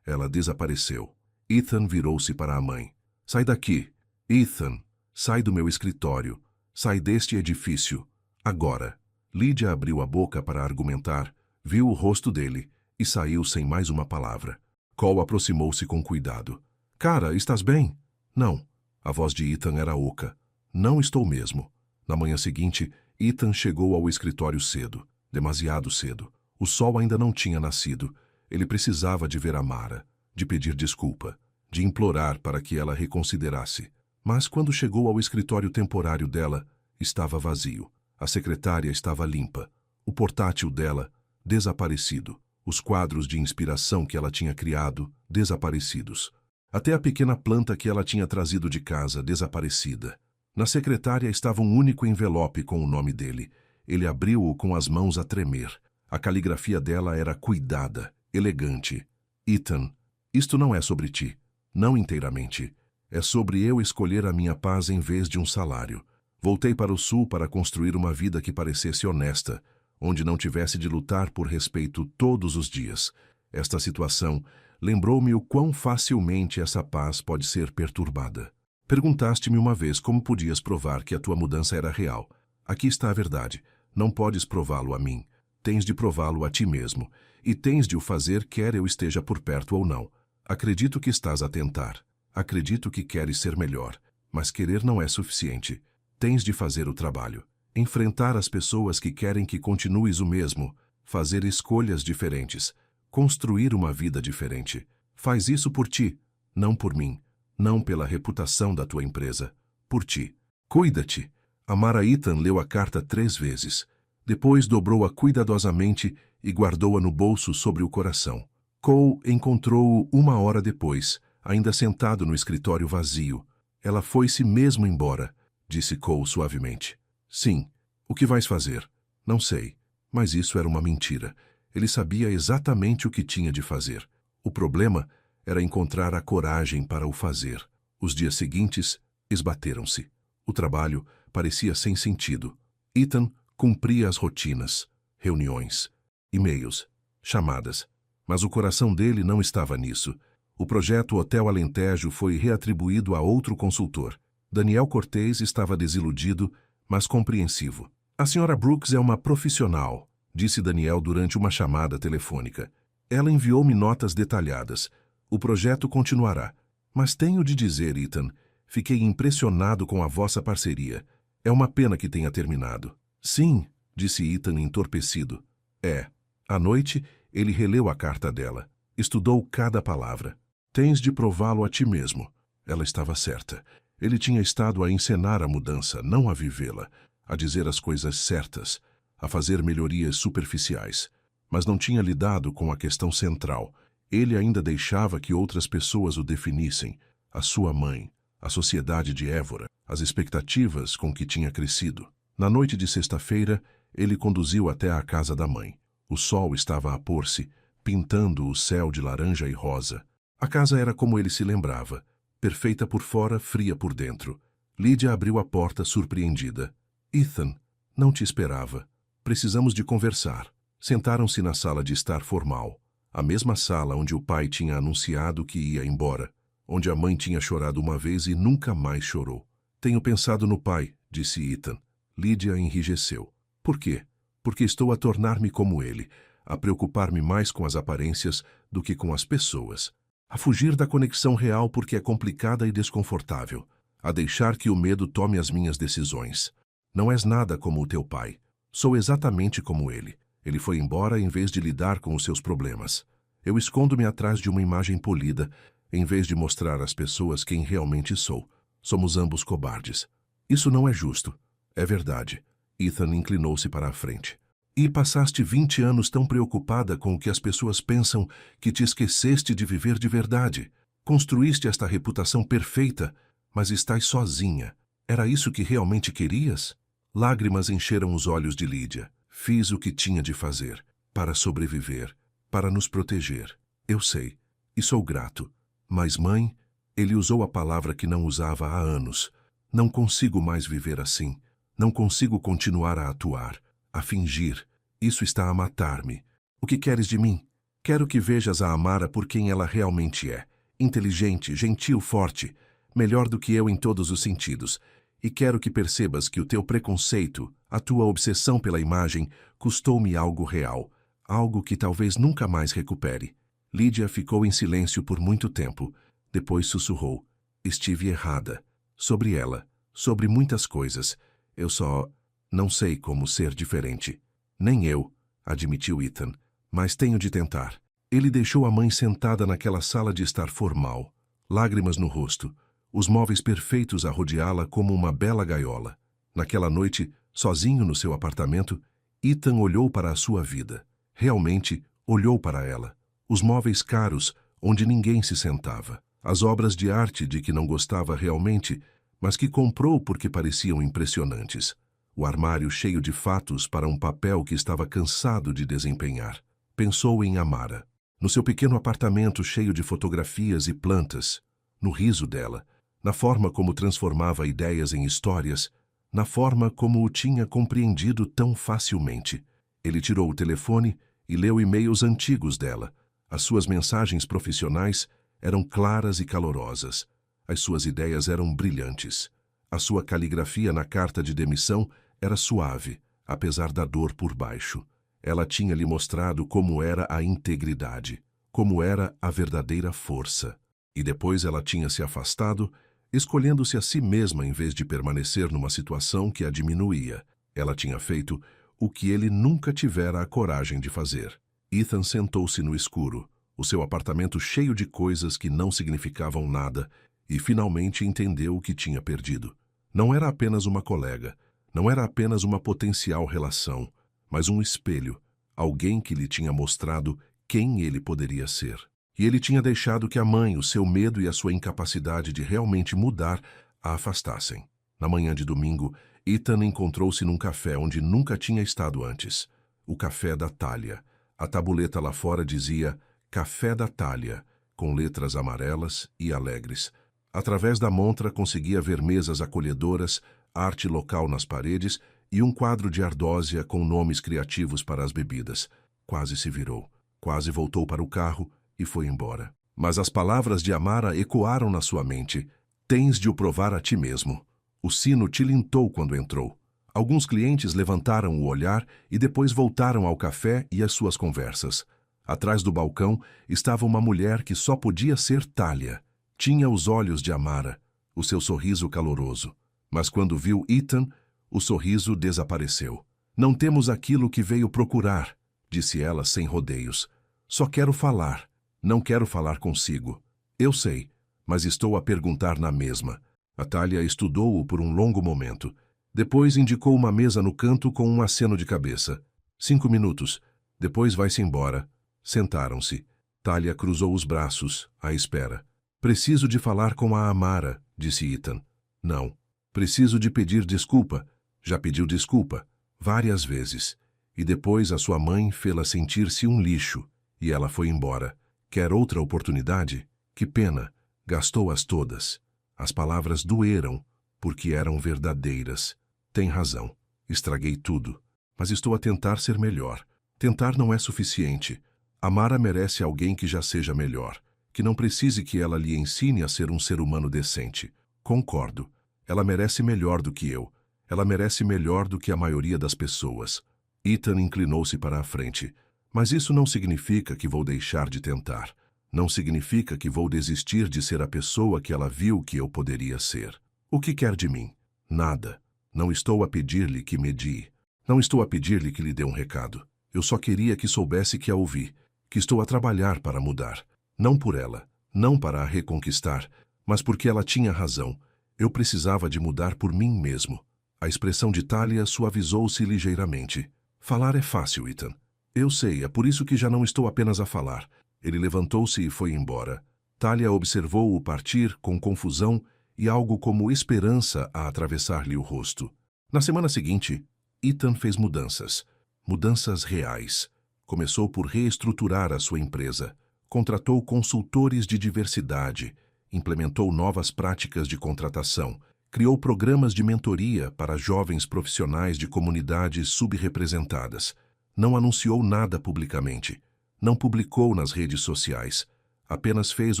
ela desapareceu. Ethan virou-se para a mãe. Sai daqui. Ethan, sai do meu escritório. Sai deste edifício. Agora. Lídia abriu a boca para argumentar, viu o rosto dele e saiu sem mais uma palavra. Cole aproximou-se com cuidado. Cara, estás bem? Não. A voz de Ethan era oca. Não estou mesmo. Na manhã seguinte, Ethan chegou ao escritório cedo. Demasiado cedo. O sol ainda não tinha nascido. Ele precisava de ver Amara, de pedir desculpa, de implorar para que ela reconsiderasse. Mas quando chegou ao escritório temporário dela, estava vazio. A secretária estava limpa. O portátil dela, desaparecido. Os quadros de inspiração que ela tinha criado, desaparecidos. Até a pequena planta que ela tinha trazido de casa, desaparecida. Na secretária estava um único envelope com o nome dele. Ele abriu-o com as mãos a tremer. A caligrafia dela era cuidada, elegante. Ethan, isto não é sobre ti. Não inteiramente. É sobre eu escolher a minha paz em vez de um salário. Voltei para o sul para construir uma vida que parecesse honesta, onde não tivesse de lutar por respeito todos os dias. Esta situação lembrou-me o quão facilmente essa paz pode ser perturbada. Perguntaste-me uma vez como podias provar que a tua mudança era real. Aqui está a verdade. Não podes prová-lo a mim. Tens de prová-lo a ti mesmo. E tens de o fazer quer eu esteja por perto ou não. Acredito que estás a tentar. Acredito que queres ser melhor. Mas querer não é suficiente. Tens de fazer o trabalho. Enfrentar as pessoas que querem que continues o mesmo. Fazer escolhas diferentes. Construir uma vida diferente. Faz isso por ti, não por mim. Não pela reputação da tua empresa. Por ti. Cuida-te. Amara Ethan leu a carta 3 vezes. Depois dobrou-a cuidadosamente e guardou-a no bolso sobre o coração. Cole encontrou-o 1 hora depois, ainda sentado no escritório vazio. Ela foi-se mesmo embora, disse Cole suavemente. Sim. O que vais fazer? Não sei. Mas isso era uma mentira. Ele sabia exatamente o que tinha de fazer. O problema era encontrar a coragem para o fazer. Os dias seguintes esbateram-se. O trabalho parecia sem sentido. Ethan cumpria as rotinas, reuniões, e-mails, chamadas. Mas o coração dele não estava nisso. O projeto Hotel Alentejo foi reatribuído a outro consultor. Daniel Cortez estava desiludido, mas compreensivo. A Sra. Brooks é uma profissional, disse Daniel durante uma chamada telefônica. Ela enviou-me notas detalhadas. O projeto continuará. Mas tenho de dizer, Ethan, fiquei impressionado com a vossa parceria. É uma pena que tenha terminado. Sim, disse Ethan entorpecido. É. À noite, ele releu a carta dela. Estudou cada palavra. Tens de prová-lo a ti mesmo. Ela estava certa. Ele tinha estado a encenar a mudança, não a vivê-la, a dizer as coisas certas, a fazer melhorias superficiais. Mas não tinha lidado com a questão central. Ele ainda deixava que outras pessoas o definissem. A sua mãe, a sociedade de Évora, as expectativas com que tinha crescido. Na noite de sexta-feira, ele conduziu até a casa da mãe. O sol estava a pôr-se, pintando o céu de laranja e rosa. A casa era como ele se lembrava, perfeita por fora, fria por dentro. Lídia abriu a porta surpreendida. Ethan, não te esperava. Precisamos de conversar. Sentaram-se na sala de estar formal, a mesma sala onde o pai tinha anunciado que ia embora, onde a mãe tinha chorado uma vez e nunca mais chorou. Tenho pensado no pai, disse Ethan. Lídia enrijeceu. Por quê? Porque estou a tornar-me como ele, a preocupar-me mais com as aparências do que com as pessoas, a fugir da conexão real porque é complicada e desconfortável, a deixar que o medo tome as minhas decisões. Não és nada como o teu pai. Sou exatamente como ele. Ele foi embora em vez de lidar com os seus problemas. Eu escondo-me atrás de uma imagem polida, em vez de mostrar às pessoas quem realmente sou. Somos ambos cobardes. Isso não é justo. É verdade. Ethan inclinou-se para a frente. E passaste 20 anos tão preocupada com o que as pessoas pensam que te esqueceste de viver de verdade. Construíste esta reputação perfeita, mas estás sozinha. Era isso que realmente querias? Lágrimas encheram os olhos de Lídia. Fiz o que tinha de fazer, para sobreviver, para nos proteger. Eu sei, e sou grato. Mas, mãe, ele usou a palavra que não usava há anos. Não consigo mais viver assim. Não consigo continuar a atuar, a fingir. Isso está a matar-me. O que queres de mim? Quero que vejas a Amara por quem ela realmente é. Inteligente, gentil, forte. Melhor do que eu em todos os sentidos. E quero que percebas que o teu preconceito, a tua obsessão pela imagem, custou-me algo real. Algo que talvez nunca mais recupere. Lídia ficou em silêncio por muito tempo. Depois sussurrou. Estive errada. Sobre ela. Sobre muitas coisas. Eu só não sei como ser diferente. Nem eu, admitiu Ethan. Mas tenho de tentar. Ele deixou a mãe sentada naquela sala de estar formal. Lágrimas no rosto. Os móveis perfeitos a rodeá-la como uma bela gaiola. Naquela noite, sozinho no seu apartamento, Ethan olhou para a sua vida. Realmente, olhou para ela. Os móveis caros, onde ninguém se sentava. As obras de arte de que não gostava realmente, mas que comprou porque pareciam impressionantes. O armário cheio de fatos para um papel que estava cansado de desempenhar. Pensou em Amara. No seu pequeno apartamento cheio de fotografias e plantas. No riso dela. Na forma como transformava ideias em histórias, na forma como o tinha compreendido tão facilmente. Ele tirou o telefone e leu e-mails antigos dela. As suas mensagens profissionais eram claras e calorosas. As suas ideias eram brilhantes. A sua caligrafia na carta de demissão era suave, apesar da dor por baixo. Ela tinha lhe mostrado como era a integridade, como era a verdadeira força. E depois ela tinha se afastado, escolhendo-se a si mesma em vez de permanecer numa situação que a diminuía. Ela tinha feito o que ele nunca tivera a coragem de fazer. Ethan sentou-se no escuro, o seu apartamento cheio de coisas que não significavam nada, e finalmente entendeu o que tinha perdido. Não era apenas uma colega, não era apenas uma potencial relação, mas um espelho, alguém que lhe tinha mostrado quem ele poderia ser. E ele tinha deixado que a mãe, o seu medo e a sua incapacidade de realmente mudar a afastassem. Na manhã de domingo, Ethan encontrou-se num café onde nunca tinha estado antes. O café da Thalia. A tabuleta lá fora dizia Café da Thalia, com letras amarelas e alegres. Através da montra conseguia ver mesas acolhedoras, arte local nas paredes e um quadro de ardósia com nomes criativos para as bebidas. Quase se virou. Quase voltou para o carro e foi embora. Mas as palavras de Amara ecoaram na sua mente. Tens de o provar a ti mesmo. O sino tilintou quando entrou. Alguns clientes levantaram o olhar e depois voltaram ao café e às suas conversas. Atrás do balcão estava uma mulher que só podia ser Thalia. Tinha os olhos de Amara, o seu sorriso caloroso. Mas quando viu Ethan, o sorriso desapareceu. Não temos aquilo que veio procurar, disse ela sem rodeios. Só quero falar. Não quero falar consigo. Eu sei, mas estou a perguntar na mesma. A Thalia estudou-o por um longo momento. Depois indicou uma mesa no canto com um aceno de cabeça. 5 minutos. Depois vai-se embora. Sentaram-se. Thalia cruzou os braços, à espera. Preciso de falar com a Amara, disse Ethan. Não. Preciso de pedir desculpa. Já pediu desculpa. Várias vezes. E depois a sua mãe fê-la sentir-se um lixo. E ela foi embora. Quer outra oportunidade? Que pena. Gastou-as todas. As palavras doeram, porque eram verdadeiras. Tem razão. Estraguei tudo. Mas estou a tentar ser melhor. Tentar não é suficiente. Amara merece alguém que já seja melhor. Que não precise que ela lhe ensine a ser um ser humano decente. Concordo. Ela merece melhor do que eu. Ela merece melhor do que a maioria das pessoas. Ethan inclinou-se para a frente. Mas isso não significa que vou deixar de tentar. Não significa que vou desistir de ser a pessoa que ela viu que eu poderia ser. O que quer de mim? Nada. Não estou a pedir-lhe que medie. Não estou a pedir-lhe que lhe dê um recado. Eu só queria que soubesse que a ouvi, que estou a trabalhar para mudar. Não por ela, não para a reconquistar, mas porque ela tinha razão. Eu precisava de mudar por mim mesmo. A expressão de Thalia suavizou-se ligeiramente. Falar é fácil, Ethan. Eu sei, é por isso que já não estou apenas a falar. Ele levantou-se e foi embora. Thalia observou-o partir com confusão e algo como esperança a atravessar-lhe o rosto. Na semana seguinte, Ethan fez mudanças. Mudanças reais. Começou por reestruturar a sua empresa. Contratou consultores de diversidade. Implementou novas práticas de contratação. Criou programas de mentoria para jovens profissionais de comunidades subrepresentadas. Não anunciou nada publicamente. Não publicou nas redes sociais. Apenas fez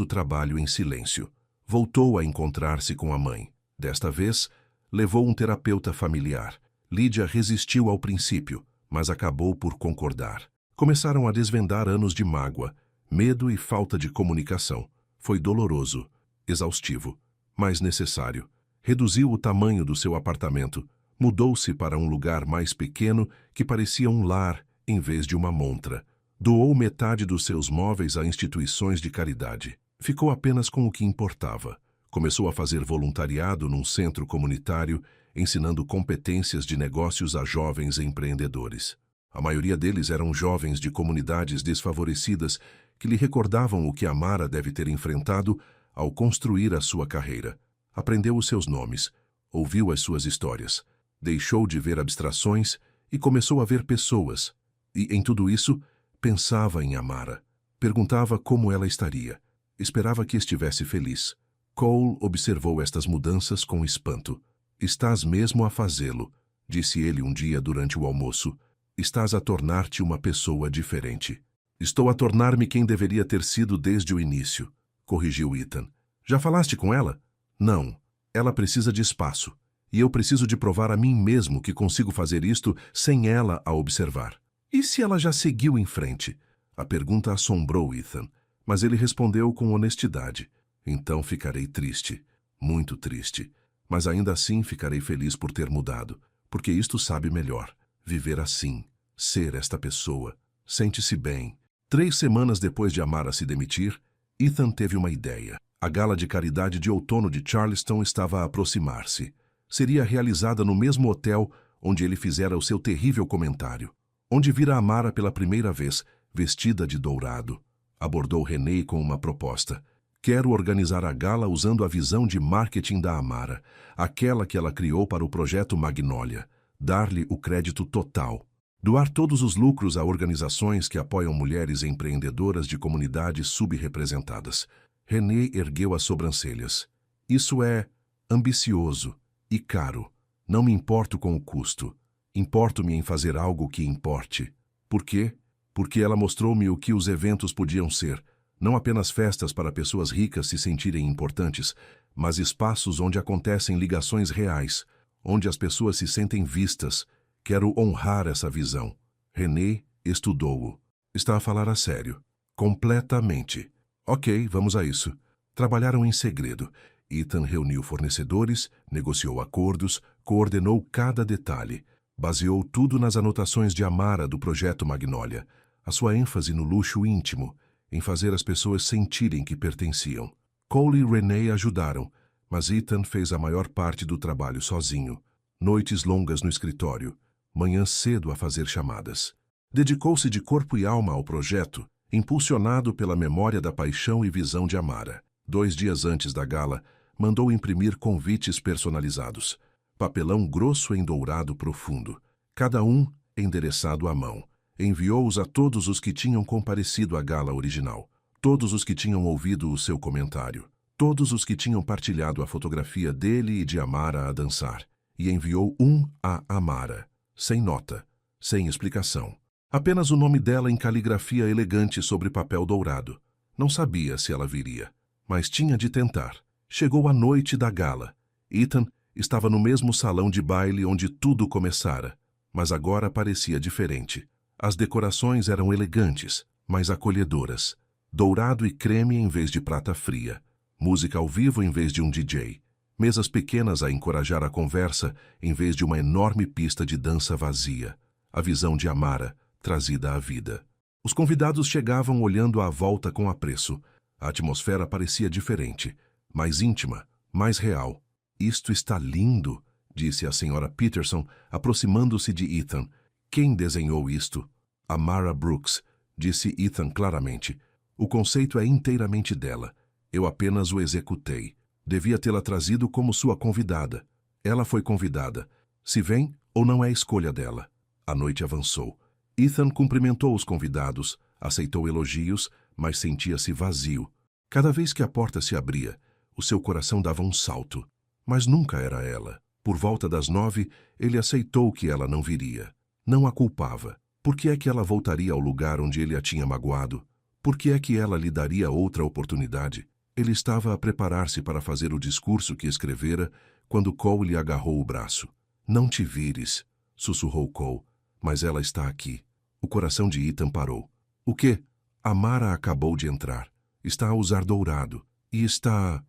o trabalho em silêncio. Voltou a encontrar-se com a mãe. Desta vez, levou um terapeuta familiar. Lídia resistiu ao princípio, mas acabou por concordar. Começaram a desvendar anos de mágoa, medo e falta de comunicação. Foi doloroso, exaustivo, mas necessário. Reduziu o tamanho do seu apartamento. Mudou-se para um lugar mais pequeno que parecia um lar em vez de uma montra. Doou metade dos seus móveis a instituições de caridade. Ficou apenas com o que importava. Começou a fazer voluntariado num centro comunitário, ensinando competências de negócios a jovens empreendedores. A maioria deles eram jovens de comunidades desfavorecidas que lhe recordavam o que Amara deve ter enfrentado ao construir a sua carreira. Aprendeu os seus nomes, ouviu as suas histórias, deixou de ver abstrações e começou a ver pessoas. E, em tudo isso, pensava em Amara. Perguntava como ela estaria. Esperava que estivesse feliz. Cole observou estas mudanças com espanto. Estás mesmo a fazê-lo, disse ele um dia durante o almoço. Estás a tornar-te uma pessoa diferente. Estou a tornar-me quem deveria ter sido desde o início, corrigiu Ethan. Já falaste com ela? Não. Ela precisa de espaço. E eu preciso de provar a mim mesmo que consigo fazer isto sem ela a observar. E se ela já seguiu em frente? A pergunta assombrou Ethan, mas ele respondeu com honestidade. Então ficarei triste, muito triste. Mas ainda assim ficarei feliz por ter mudado, porque isto sabe melhor. Viver assim, ser esta pessoa, sente-se bem. 3 semanas depois de Amara se demitir, Ethan teve uma ideia. A gala de caridade de outono de Charleston estava a aproximar-se. Seria realizada no mesmo hotel onde ele fizera o seu terrível comentário. Onde vira Amara pela primeira vez, vestida de dourado. Abordou René com uma proposta. Quero organizar a gala usando a visão de marketing da Amara, aquela que ela criou para o projeto Magnolia. Dar-lhe o crédito total. Doar todos os lucros a organizações que apoiam mulheres empreendedoras de comunidades subrepresentadas. René ergueu as sobrancelhas. Isso é ambicioso e caro. Não me importo com o custo. Importo-me em fazer algo que importe. Por quê? Porque ela mostrou-me o que os eventos podiam ser. Não apenas festas para pessoas ricas se sentirem importantes, mas espaços onde acontecem ligações reais, onde as pessoas se sentem vistas. Quero honrar essa visão. René estudou-o. Está a falar a sério. Completamente. Ok, vamos a isso. Trabalharam em segredo. Ethan reuniu fornecedores, negociou acordos, coordenou cada detalhe. Baseou tudo nas anotações de Amara do projeto Magnolia. A sua ênfase no luxo íntimo, em fazer as pessoas sentirem que pertenciam. Cole e René ajudaram, mas Ethan fez a maior parte do trabalho sozinho. Noites longas no escritório, manhã cedo a fazer chamadas. Dedicou-se de corpo e alma ao projeto, impulsionado pela memória da paixão e visão de Amara. 2 dias antes da gala, mandou imprimir convites personalizados. Papelão grosso em dourado profundo, cada um endereçado à mão. Enviou-os a todos os que tinham comparecido à gala original, todos os que tinham ouvido o seu comentário, todos os que tinham partilhado a fotografia dele e de Amara a dançar, e enviou um a Amara, sem nota, sem explicação. Apenas o nome dela em caligrafia elegante sobre papel dourado. Não sabia se ela viria, mas tinha de tentar. Chegou a noite da gala. Ethan estava no mesmo salão de baile onde tudo começara, mas agora parecia diferente. As decorações eram elegantes, mas acolhedoras. Dourado e creme em vez de prata fria. Música ao vivo em vez de um DJ. Mesas pequenas a encorajar a conversa em vez de uma enorme pista de dança vazia. A visão de Amara, trazida à vida. Os convidados chegavam olhando à volta com apreço. A atmosfera parecia diferente, mais íntima, mais real. Isto está lindo, disse a senhora Peterson, aproximando-se de Ethan. Quem desenhou isto? Amara Brooks, disse Ethan claramente. O conceito é inteiramente dela. Eu apenas o executei. Devia tê-la trazido como sua convidada. Ela foi convidada. Se vem ou não é escolha dela. A noite avançou. Ethan cumprimentou os convidados, aceitou elogios, mas sentia-se vazio. Cada vez que a porta se abria, o seu coração dava um salto. Mas nunca era ela. Por volta das 9, ele aceitou que ela não viria. Não a culpava. Por que é que ela voltaria ao lugar onde ele a tinha magoado? Por que é que ela lhe daria outra oportunidade? Ele estava a preparar-se para fazer o discurso que escrevera quando Cole lhe agarrou o braço. Não te vires, sussurrou Cole, mas ela está aqui. O coração de Ethan parou. O quê? Amara acabou de entrar. Está a usar dourado. E está...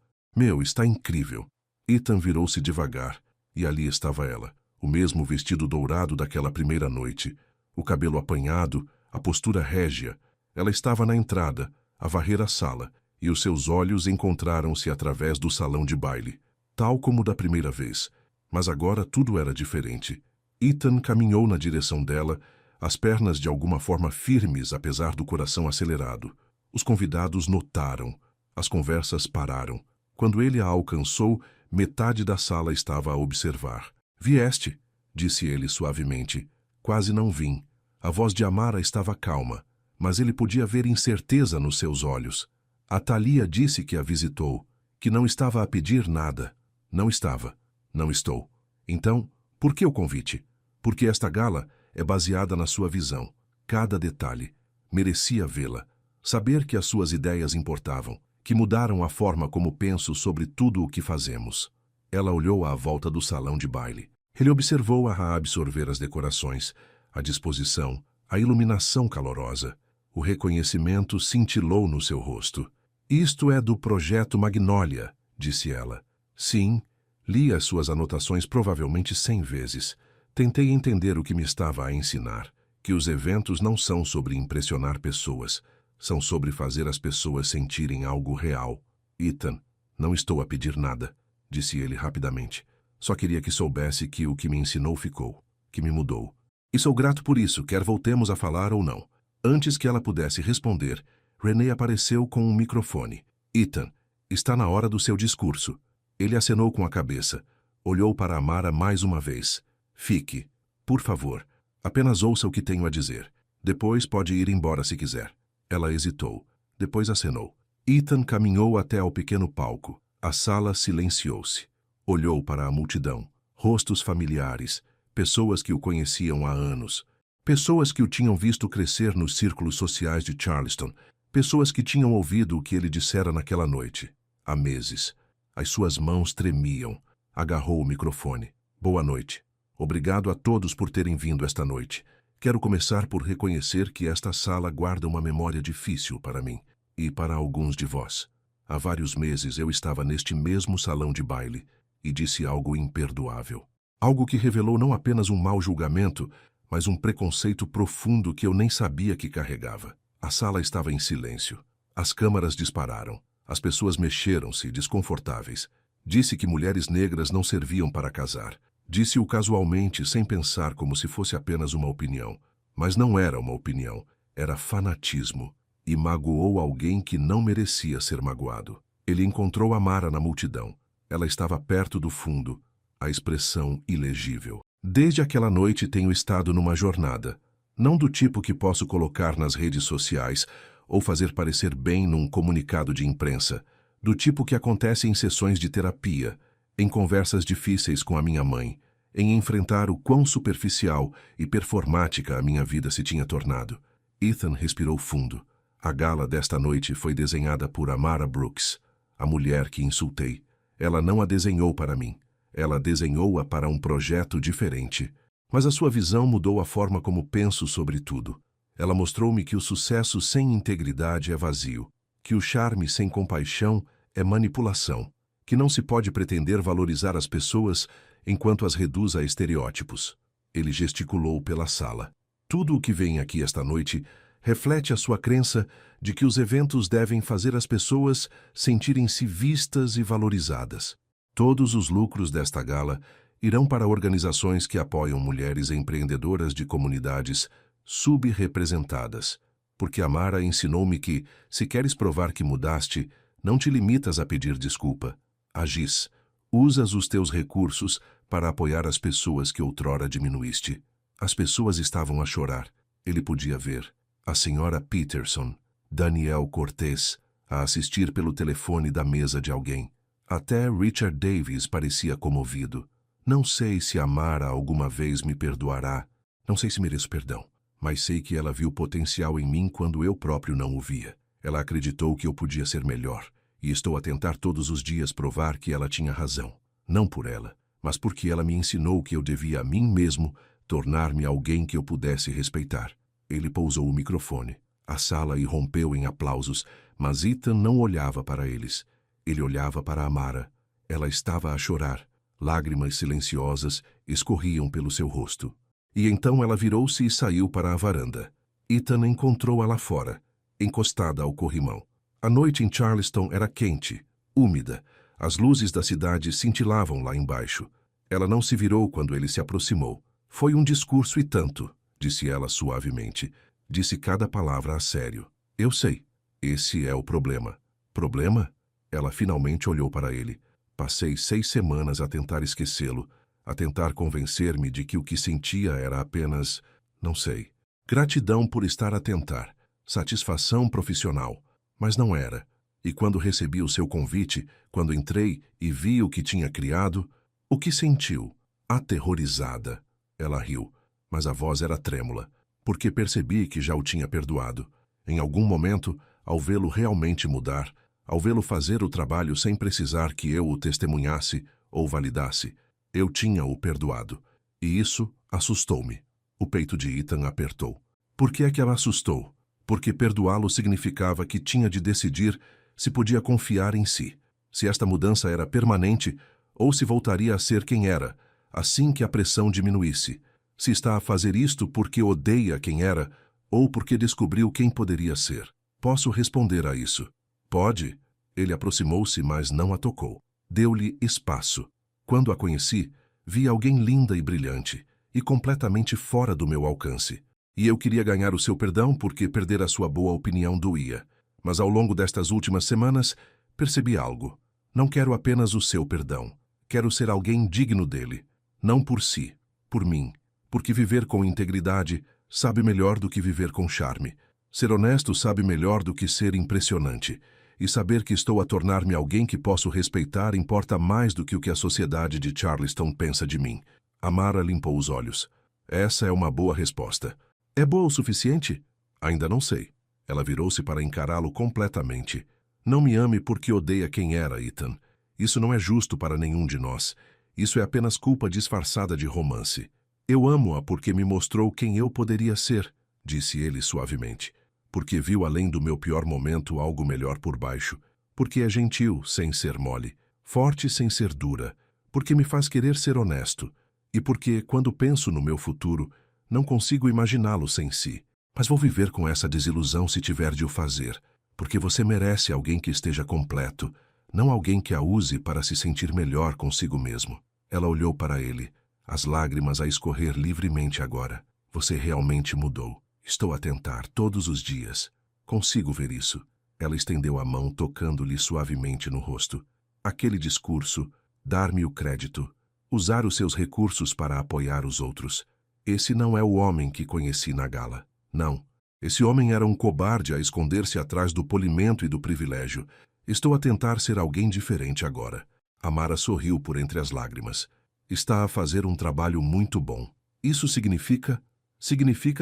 está incrível. Ethan virou-se devagar, e ali estava ela, o mesmo vestido dourado daquela primeira noite, o cabelo apanhado, a postura régia. Ela estava na entrada, a varrer a sala, e os seus olhos encontraram-se através do salão de baile, tal como da primeira vez. Mas agora tudo era diferente. Ethan caminhou na direção dela, as pernas de alguma forma firmes apesar do coração acelerado. Os convidados notaram. As conversas pararam. Quando ele a alcançou, metade da sala estava a observar. Vieste, disse ele suavemente. Quase não vim. A voz de Amara estava calma, mas ele podia ver incerteza nos seus olhos. A Thalia disse que a visitou, que não estava a pedir nada. Não estava. Não estou. Então, por que o convite? Porque esta gala é baseada na sua visão. Cada detalhe. Merecia vê-la. Saber que as suas ideias importavam, que mudaram a forma como penso sobre tudo o que fazemos. Ela olhou à volta do salão de baile. Ele observou-a a absorver as decorações, a disposição, a iluminação calorosa. O reconhecimento cintilou no seu rosto. Isto é do projeto Magnolia, disse ela. Sim, li as suas anotações provavelmente 100 vezes. Tentei entender o que me estava a ensinar, que os eventos não são sobre impressionar pessoas, são sobre fazer as pessoas sentirem algo real. Ethan, não estou a pedir nada, disse ele rapidamente. Só queria que soubesse que o que me ensinou ficou, que me mudou. E sou grato por isso, quer voltemos a falar ou não. Antes que ela pudesse responder, René apareceu com um microfone. Ethan, está na hora do seu discurso. Ele acenou com a cabeça. Olhou para Amara mais uma vez. Fique, por favor. Apenas ouça o que tenho a dizer. Depois pode ir embora se quiser. Ela hesitou. Depois acenou. Ethan caminhou até ao pequeno palco. A sala silenciou-se. Olhou para a multidão. Rostos familiares. Pessoas que o conheciam há anos. Pessoas que o tinham visto crescer nos círculos sociais de Charleston. Pessoas que tinham ouvido o que ele dissera naquela noite. Há meses. As suas mãos tremiam. Agarrou o microfone. Boa noite. Obrigado a todos por terem vindo esta noite. Quero começar por reconhecer que esta sala guarda uma memória difícil para mim e para alguns de vós. Há vários meses eu estava neste mesmo salão de baile e disse algo imperdoável. Algo que revelou não apenas um mau julgamento, mas um preconceito profundo que eu nem sabia que carregava. A sala estava em silêncio. As câmaras dispararam. As pessoas mexeram-se, desconfortáveis. Disse que mulheres negras não serviam para casar. Disse-o casualmente, sem pensar, como se fosse apenas uma opinião. Mas não era uma opinião, era fanatismo. E magoou alguém que não merecia ser magoado. Ele encontrou Amara na multidão. Ela estava perto do fundo, a expressão ilegível. Desde aquela noite tenho estado numa jornada. Não do tipo que posso colocar nas redes sociais ou fazer parecer bem num comunicado de imprensa. Do tipo que acontece em sessões de terapia, em conversas difíceis com a minha mãe, em enfrentar o quão superficial e performática a minha vida se tinha tornado. Ethan respirou fundo. A gala desta noite foi desenhada por Amara Brooks, a mulher que insultei. Ela não a desenhou para mim. Ela desenhou-a para um projeto diferente. Mas a sua visão mudou a forma como penso sobre tudo. Ela mostrou-me que o sucesso sem integridade é vazio, que o charme sem compaixão é manipulação, que não se pode pretender valorizar as pessoas enquanto as reduz a estereótipos. Ele gesticulou pela sala. Tudo o que vem aqui esta noite reflete a sua crença de que os eventos devem fazer as pessoas sentirem-se vistas e valorizadas. Todos os lucros desta gala irão para organizações que apoiam mulheres empreendedoras de comunidades subrepresentadas, porque Amara ensinou-me que, se queres provar que mudaste, não te limitas a pedir desculpa. Agis. Usas os teus recursos para apoiar as pessoas que outrora diminuíste. As pessoas estavam a chorar. Ele podia ver. A senhora Peterson, Daniel Cortez, a assistir pelo telefone da mesa de alguém. Até Richard Davis parecia comovido. Não sei se Amara alguma vez me perdoará. Não sei se mereço perdão. Mas sei que ela viu potencial em mim quando eu próprio não o via. Ela acreditou que eu podia ser melhor. E estou a tentar todos os dias provar que ela tinha razão. Não por ela, mas porque ela me ensinou que eu devia a mim mesmo tornar-me alguém que eu pudesse respeitar. Ele pousou o microfone. A sala irrompeu em aplausos, mas Ethan não olhava para eles. Ele olhava para Amara. Ela estava a chorar. Lágrimas silenciosas escorriam pelo seu rosto. E então ela virou-se e saiu para a varanda. Ethan encontrou-a lá fora, encostada ao corrimão. A noite em Charleston era quente, úmida. As luzes da cidade cintilavam lá embaixo. Ela não se virou quando ele se aproximou. Foi um discurso e tanto, disse ela suavemente. Disse cada palavra a sério. Eu sei. Esse é o problema. Problema? Ela finalmente olhou para ele. Passei 6 semanas a tentar esquecê-lo, a tentar convencer-me de que o que sentia era apenas, não sei, gratidão por estar a tentar, satisfação profissional. Mas não era. E quando recebi o seu convite, quando entrei e vi o que tinha criado, o que sentiu? Aterrorizada. Ela riu, mas a voz era trêmula, porque percebi que já o tinha perdoado. Em algum momento, ao vê-lo realmente mudar, ao vê-lo fazer o trabalho sem precisar que eu o testemunhasse ou validasse, eu tinha-o perdoado. E isso assustou-me. O peito de Ethan apertou. Por que é que ela assustou? Porque perdoá-lo significava que tinha de decidir se podia confiar em si, se esta mudança era permanente ou se voltaria a ser quem era, assim que a pressão diminuísse. Se está a fazer isto porque odeia quem era ou porque descobriu quem poderia ser. Posso responder a isso. Pode. Ele aproximou-se, mas não a tocou. Deu-lhe espaço. Quando a conheci, vi alguém linda e brilhante, e completamente fora do meu alcance. E eu queria ganhar o seu perdão porque perder a sua boa opinião doía. Mas ao longo destas últimas semanas, percebi algo. Não quero apenas o seu perdão. Quero ser alguém digno dele. Não por si, por mim. Porque viver com integridade sabe melhor do que viver com charme. Ser honesto sabe melhor do que ser impressionante. E saber que estou a tornar-me alguém que posso respeitar importa mais do que o que a sociedade de Charleston pensa de mim. Amara limpou os olhos. Essa é uma boa resposta. É boa o suficiente? Ainda não sei. Ela virou-se para encará-lo completamente. Não me ame porque odeia quem era, Ethan. Isso não é justo para nenhum de nós. Isso é apenas culpa disfarçada de romance. Eu amo-a porque me mostrou quem eu poderia ser, disse ele suavemente. Porque viu além do meu pior momento algo melhor por baixo. Porque é gentil, sem ser mole. Forte, sem ser dura. Porque me faz querer ser honesto. E porque, quando penso no meu futuro, não consigo imaginá-lo sem si. Mas vou viver com essa desilusão se tiver de o fazer. Porque você merece alguém que esteja completo, não alguém que a use para se sentir melhor consigo mesmo. Ela olhou para ele, as lágrimas a escorrer livremente agora. Você realmente mudou. Estou a tentar todos os dias. Consigo ver isso. Ela estendeu a mão, tocando-lhe suavemente no rosto. Aquele discurso, dar-me o crédito, usar os seus recursos para apoiar os outros. Esse não é o homem que conheci na gala. Não. Esse homem era um cobarde a esconder-se atrás do polimento e do privilégio. Estou a tentar ser alguém diferente agora. Amara sorriu por entre as lágrimas. Está a fazer um trabalho muito bom. Isso significa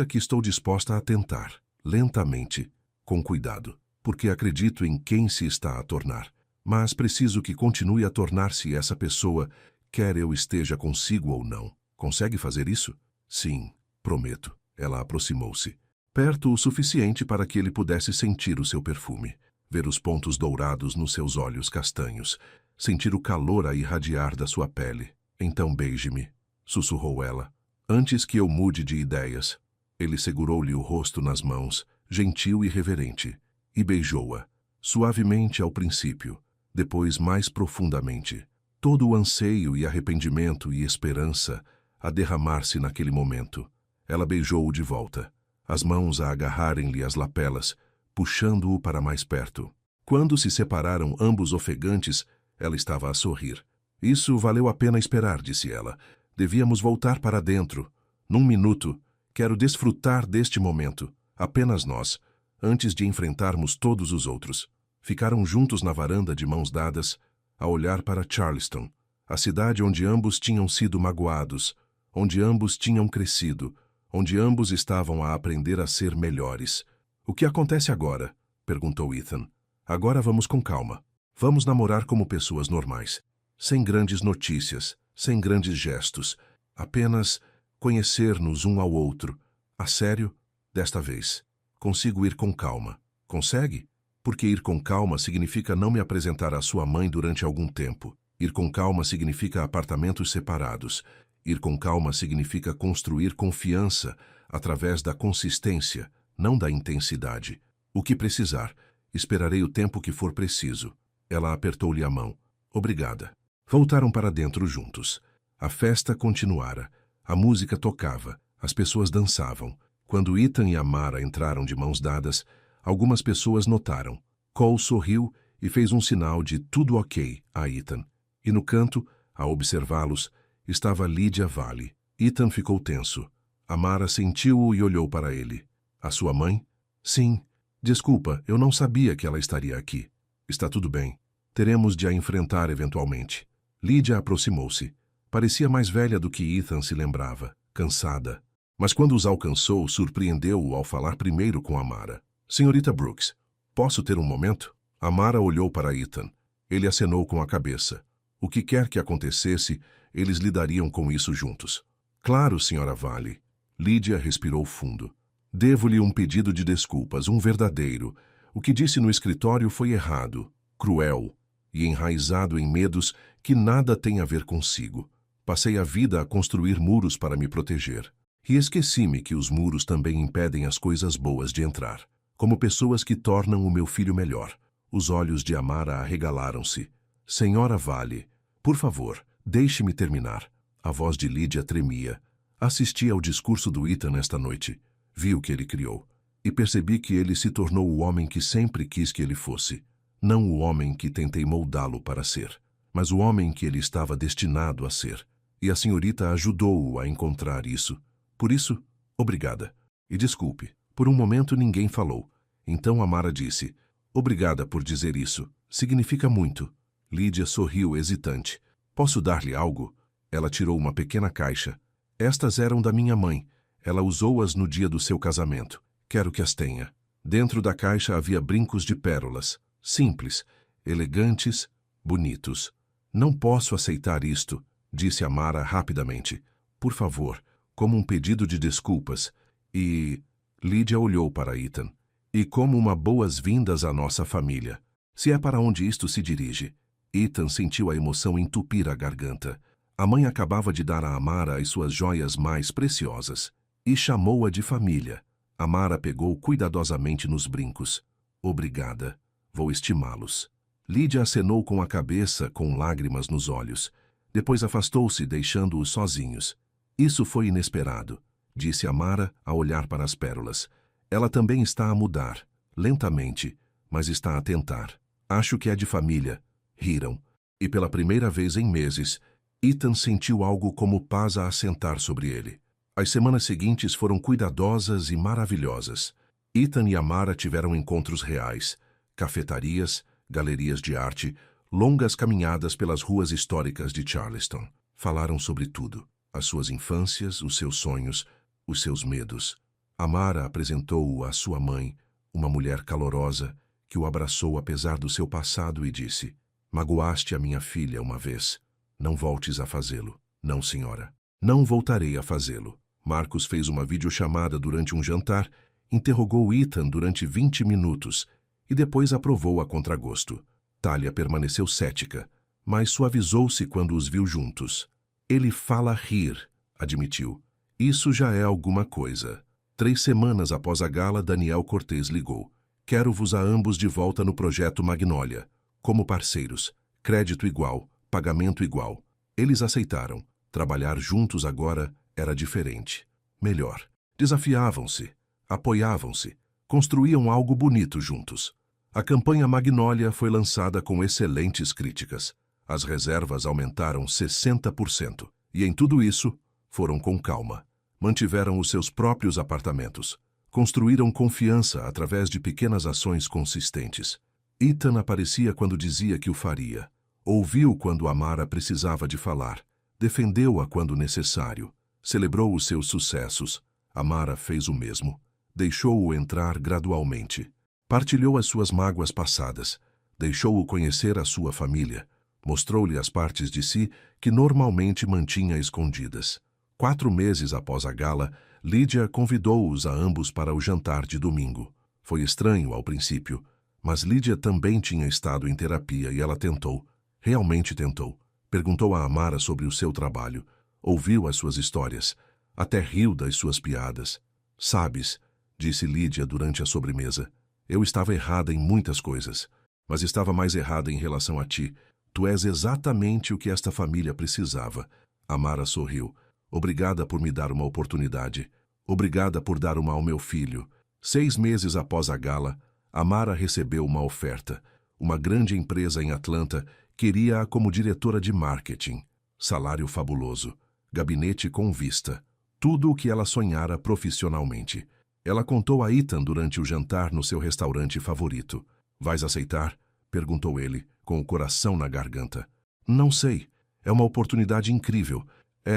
que estou disposta a tentar, lentamente, com cuidado, porque acredito em quem se está a tornar. Mas preciso que continue a tornar-se essa pessoa, quer eu esteja consigo ou não. Consegue fazer isso? Sim, prometo. Ela aproximou-se. Perto o suficiente para que ele pudesse sentir o seu perfume, ver os pontos dourados nos seus olhos castanhos, sentir o calor a irradiar da sua pele. Então beije-me, sussurrou ela, antes que eu mude de ideias. Ele segurou-lhe o rosto nas mãos, gentil e reverente, e beijou-a, suavemente ao princípio, depois mais profundamente. Todo o anseio e arrependimento e esperança a derramar-se naquele momento. Ela beijou-o de volta, as mãos a agarrarem-lhe as lapelas, puxando-o para mais perto. Quando se separaram ambos ofegantes, ela estava a sorrir. Isso valeu a pena esperar, disse ela. Devíamos voltar para dentro. Num minuto, quero desfrutar deste momento, apenas nós, antes de enfrentarmos todos os outros. Ficaram juntos na varanda de mãos dadas, a olhar para Charleston, a cidade onde ambos tinham sido magoados, onde ambos tinham crescido, onde ambos estavam a aprender a ser melhores. O que acontece agora? Perguntou Ethan. Agora vamos com calma. Vamos namorar como pessoas normais. Sem grandes notícias, sem grandes gestos. Apenas conhecer-nos um ao outro. A sério, desta vez. Consigo ir com calma. Consegue? Porque ir com calma significa não me apresentar à sua mãe durante algum tempo. Ir com calma significa apartamentos separados. Ir com calma significa construir confiança através da consistência, não da intensidade. O que precisar, esperarei o tempo que for preciso. Ela apertou-lhe a mão. Obrigada. Voltaram para dentro juntos. A festa continuara. A música tocava. As pessoas dançavam. Quando Ethan e Amara entraram de mãos dadas, algumas pessoas notaram. Cole sorriu e fez um sinal de tudo ok a Ethan. E no canto, a observá-los, estava Lydia Vale. Ethan ficou tenso. Amara sentiu-o e olhou para ele. A sua mãe? Sim. Desculpa, eu não sabia que ela estaria aqui. Está tudo bem. Teremos de a enfrentar eventualmente. Lydia aproximou-se. Parecia mais velha do que Ethan se lembrava, cansada. Mas quando os alcançou, surpreendeu-o ao falar primeiro com Amara. Senhorita Brooks, posso ter um momento? Amara olhou para Ethan. Ele acenou com a cabeça. O que quer que acontecesse, eles lidariam com isso juntos. Claro, senhora Vale. Lydia respirou fundo. Devo-lhe um pedido de desculpas, um verdadeiro. O que disse no escritório foi errado, cruel e enraizado em medos que nada têm a ver consigo. Passei a vida a construir muros para me proteger. E esqueci-me que os muros também impedem as coisas boas de entrar, como pessoas que tornam o meu filho melhor. Os olhos de Amara arregalaram-se. Senhora Vale, por favor, deixe-me terminar. A voz de Lydia tremia. Assisti ao discurso do Ethan esta noite. Vi o que ele criou. E percebi que ele se tornou o homem que sempre quis que ele fosse. Não o homem que tentei moldá-lo para ser, mas o homem que ele estava destinado a ser. E a senhorita ajudou-o a encontrar isso. Por isso, obrigada. E desculpe, por um momento ninguém falou. Então Amara disse, obrigada por dizer isso. Significa muito. Lydia sorriu hesitante. Posso dar-lhe algo? Ela tirou uma pequena caixa. Estas eram da minha mãe. Ela usou-as no dia do seu casamento. Quero que as tenha. Dentro da caixa havia brincos de pérolas. Simples, elegantes, bonitos. Não posso aceitar isto, disse Amara rapidamente. Por favor, como um pedido de desculpas. E... Lídia olhou para Ethan. E como uma boas-vindas à nossa família. Se é para onde isto se dirige. Ethan sentiu a emoção entupir a garganta. A mãe acabava de dar a Amara as suas joias mais preciosas. E chamou-a de família. Amara pegou cuidadosamente nos brincos. Obrigada. Vou estimá-los. Lídia acenou com a cabeça, com lágrimas nos olhos. Depois afastou-se, deixando-os sozinhos. Isso foi inesperado, disse Amara a olhar para as pérolas. Ela também está a mudar, lentamente, mas está a tentar. Acho que é de família. Riram. E pela primeira vez em meses, Ethan sentiu algo como paz a assentar sobre ele. As semanas seguintes foram cuidadosas e maravilhosas. Ethan e Amara tiveram encontros reais, cafetarias, galerias de arte, longas caminhadas pelas ruas históricas de Charleston. Falaram sobre tudo, as suas infâncias, os seus sonhos, os seus medos. Amara apresentou-o à sua mãe, uma mulher calorosa, que o abraçou apesar do seu passado e disse: "Magoaste a minha filha uma vez. Não voltes a fazê-lo." "Não, senhora. Não voltarei a fazê-lo." Marcos fez uma videochamada durante um jantar, interrogou Ethan durante 20 minutos e depois aprovou a contragosto. Talia permaneceu cética, mas suavizou-se quando os viu juntos. "Ele fala rir", admitiu. "Isso já é alguma coisa." 3 semanas após a gala, Daniel Cortez ligou. "Quero-vos a ambos de volta no projeto Magnólia, como parceiros. Crédito igual, pagamento igual." Eles aceitaram. Trabalhar juntos agora era diferente. Melhor. Desafiavam-se, apoiavam-se, construíam algo bonito juntos. A campanha Magnólia foi lançada com excelentes críticas. As reservas aumentaram 60%. E em tudo isso, foram com calma. Mantiveram os seus próprios apartamentos. Construíram confiança através de pequenas ações consistentes. Ethan aparecia quando dizia que o faria. Ouviu quando Amara precisava de falar. Defendeu-a quando necessário. Celebrou os seus sucessos. Amara fez o mesmo. Deixou-o entrar gradualmente. Partilhou as suas mágoas passadas. Deixou-o conhecer a sua família. Mostrou-lhe as partes de si que normalmente mantinha escondidas. 4 meses após a gala, Lídia convidou-os a ambos para o jantar de domingo. Foi estranho ao princípio, mas Lídia também tinha estado em terapia e ela tentou. Realmente tentou. Perguntou a Amara sobre o seu trabalho. Ouviu as suas histórias. Até riu das suas piadas. "Sabes", disse Lídia durante a sobremesa, "eu estava errada em muitas coisas, mas estava mais errada em relação a ti. Tu és exatamente o que esta família precisava." Amara sorriu. "Obrigada por me dar uma oportunidade. Obrigada por dar uma ao meu filho." 6 meses após a gala, Amara recebeu uma oferta. Uma grande empresa em Atlanta queria-a como diretora de marketing. Salário fabuloso. Gabinete com vista. Tudo o que ela sonhara profissionalmente. Ela contou a Ethan durante o jantar no seu restaurante favorito. "Vais aceitar?" perguntou ele, com o coração na garganta. "Não sei. É uma oportunidade incrível.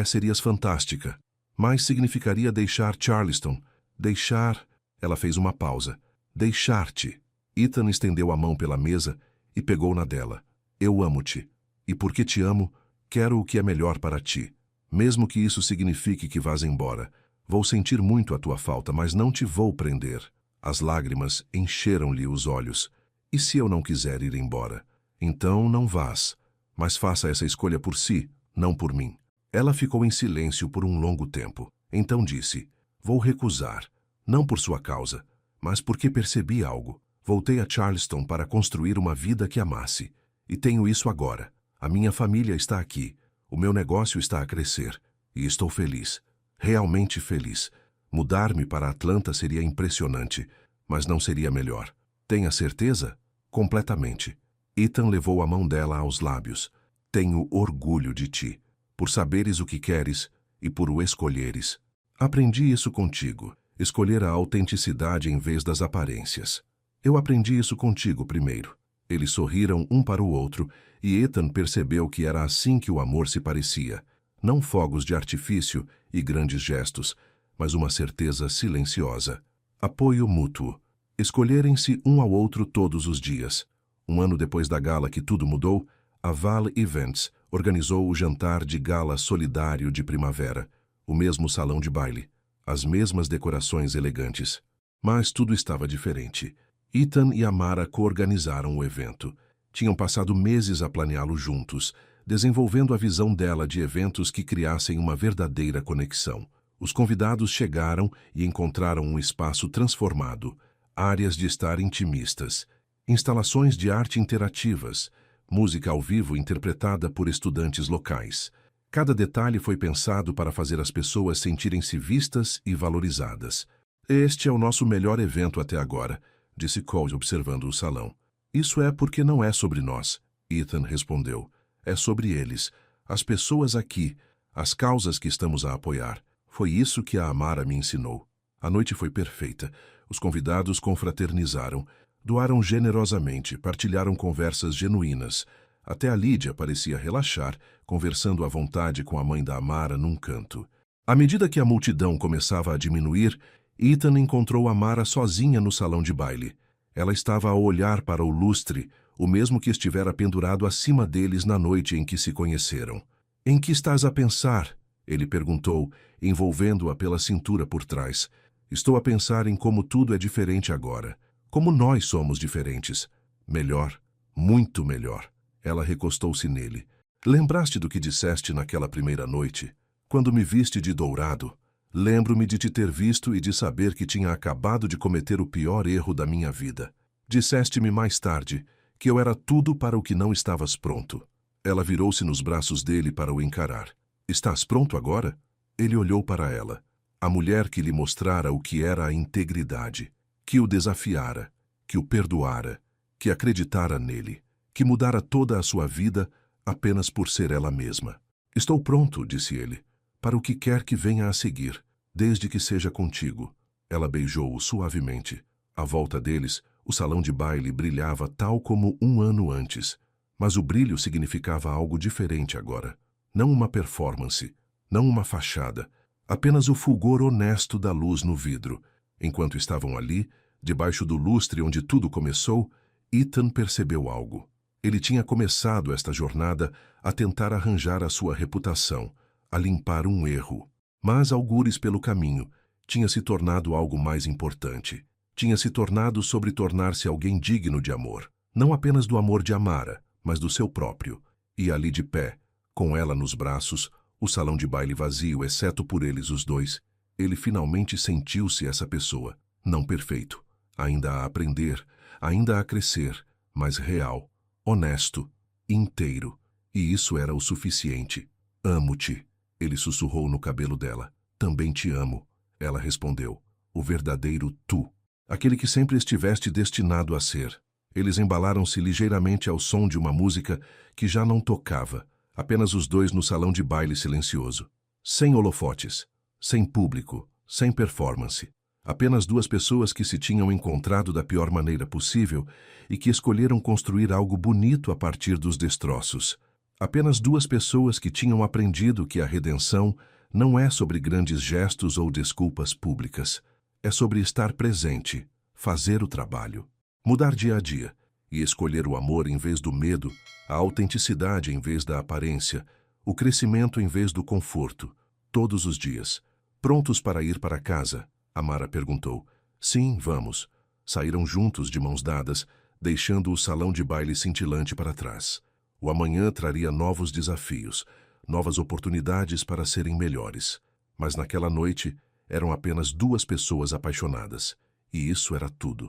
Serias fantástica. Mas significaria deixar Charleston. Deixar..." Ela fez uma pausa. "Deixar-te." Ethan estendeu a mão pela mesa e pegou na dela. "Eu amo-te. E porque te amo, quero o que é melhor para ti. Mesmo que isso signifique que vás embora. Vou sentir muito a tua falta, mas não te vou prender." As lágrimas encheram-lhe os olhos. "E se eu não quiser ir embora? Então não vás. Mas faça essa escolha por si, não por mim." Ela ficou em silêncio por um longo tempo. Então disse: "Vou recusar. Não por sua causa, mas porque percebi algo. Voltei a Charleston para construir uma vida que amasse. E tenho isso agora. A minha família está aqui. O meu negócio está a crescer. E estou feliz. Realmente feliz. Mudar-me para Atlanta seria impressionante, mas não seria melhor. Tenha certeza? Completamente." Ethan levou a mão dela aos lábios. "Tenho orgulho de ti, por saberes o que queres e por o escolheres. Aprendi isso contigo, escolher a autenticidade em vez das aparências. Eu aprendi isso contigo primeiro." Eles sorriram um para o outro e Ethan percebeu que era assim que o amor se parecia. Não fogos de artifício e grandes gestos, mas uma certeza silenciosa. Apoio mútuo. Escolherem-se um ao outro todos os dias. Um ano depois da gala que tudo mudou, A Val Events organizou o jantar de gala solidário de primavera, o mesmo salão de baile, as mesmas decorações elegantes. Mas tudo estava diferente. Ethan e Amara co-organizaram o evento. Tinham passado meses a planeá-lo juntos, desenvolvendo a visão dela de eventos que criassem uma verdadeira conexão. Os convidados chegaram e encontraram um espaço transformado, áreas de estar intimistas, instalações de arte interativas, música ao vivo interpretada por estudantes locais. Cada detalhe foi pensado para fazer as pessoas sentirem-se vistas e valorizadas. Este é o nosso melhor evento até agora, disse Cole observando o salão. Isso é porque não é sobre nós, Ethan respondeu. É sobre eles, as pessoas aqui, as causas que estamos a apoiar. Foi isso que a Amara me ensinou. A noite foi perfeita. Os convidados confraternizaram, doaram generosamente, partilharam conversas genuínas. Até a Lídia parecia relaxar, conversando à vontade com a mãe da Amara num canto. À medida que a multidão começava a diminuir, Ethan encontrou Amara sozinha no salão de baile. Ela estava a olhar para o lustre, o mesmo que estivera pendurado acima deles na noite em que se conheceram. — Em que estás a pensar? Ele perguntou, envolvendo-a pela cintura por trás. — Estou a pensar em como tudo é diferente agora. Como nós somos diferentes. Melhor, muito melhor. Ela recostou-se nele. Lembraste do que disseste naquela primeira noite? Quando me viste de dourado? Lembro-me de te ter visto e de saber que tinha acabado de cometer o pior erro da minha vida. Disseste-me mais tarde que eu era tudo para o que não estavas pronto. Ela virou-se nos braços dele para o encarar. Estás pronto agora? Ele olhou para ela. A mulher que lhe mostrara o que era a integridade, que o desafiara, que o perdoara, que acreditara nele, que mudara toda a sua vida apenas por ser ela mesma. Estou pronto, disse ele, para o que quer que venha a seguir, desde que seja contigo. Ela beijou-o suavemente. À volta deles, o salão de baile brilhava tal como um ano antes, mas o brilho significava algo diferente agora. Não uma performance, não uma fachada, apenas o fulgor honesto da luz no vidro. Enquanto estavam ali, debaixo do lustre onde tudo começou, Ethan percebeu algo. Ele tinha começado esta jornada a tentar arranjar a sua reputação, a limpar um erro. Mas, algures pelo caminho, tinha se tornado algo mais importante. Tinha se tornado sobre tornar-se alguém digno de amor. Não apenas do amor de Amara, mas do seu próprio. E ali de pé, com ela nos braços, o salão de baile vazio, exceto por eles os dois, ele finalmente sentiu-se essa pessoa. Não perfeito, ainda a aprender, ainda a crescer, mas real, honesto, inteiro. E isso era o suficiente. Amo-te. Ele sussurrou no cabelo dela. Também te amo. Ela respondeu. O verdadeiro tu. Aquele que sempre estiveste destinado a ser. Eles embalaram-se ligeiramente ao som de uma música que já não tocava, apenas os dois no salão de baile silencioso. Sem holofotes, sem público, sem performance. Apenas duas pessoas que se tinham encontrado da pior maneira possível e que escolheram construir algo bonito a partir dos destroços. Apenas duas pessoas que tinham aprendido que a redenção não é sobre grandes gestos ou desculpas públicas. É sobre estar presente, fazer o trabalho, mudar dia a dia e escolher o amor em vez do medo, a autenticidade em vez da aparência, o crescimento em vez do conforto, todos os dias. Prontos para ir para casa? Amara perguntou. Sim, vamos. Saíram juntos de mãos dadas, deixando o salão de baile cintilante para trás. O amanhã traria novos desafios, novas oportunidades para serem melhores. Mas naquela noite, eram apenas duas pessoas apaixonadas. E isso era tudo.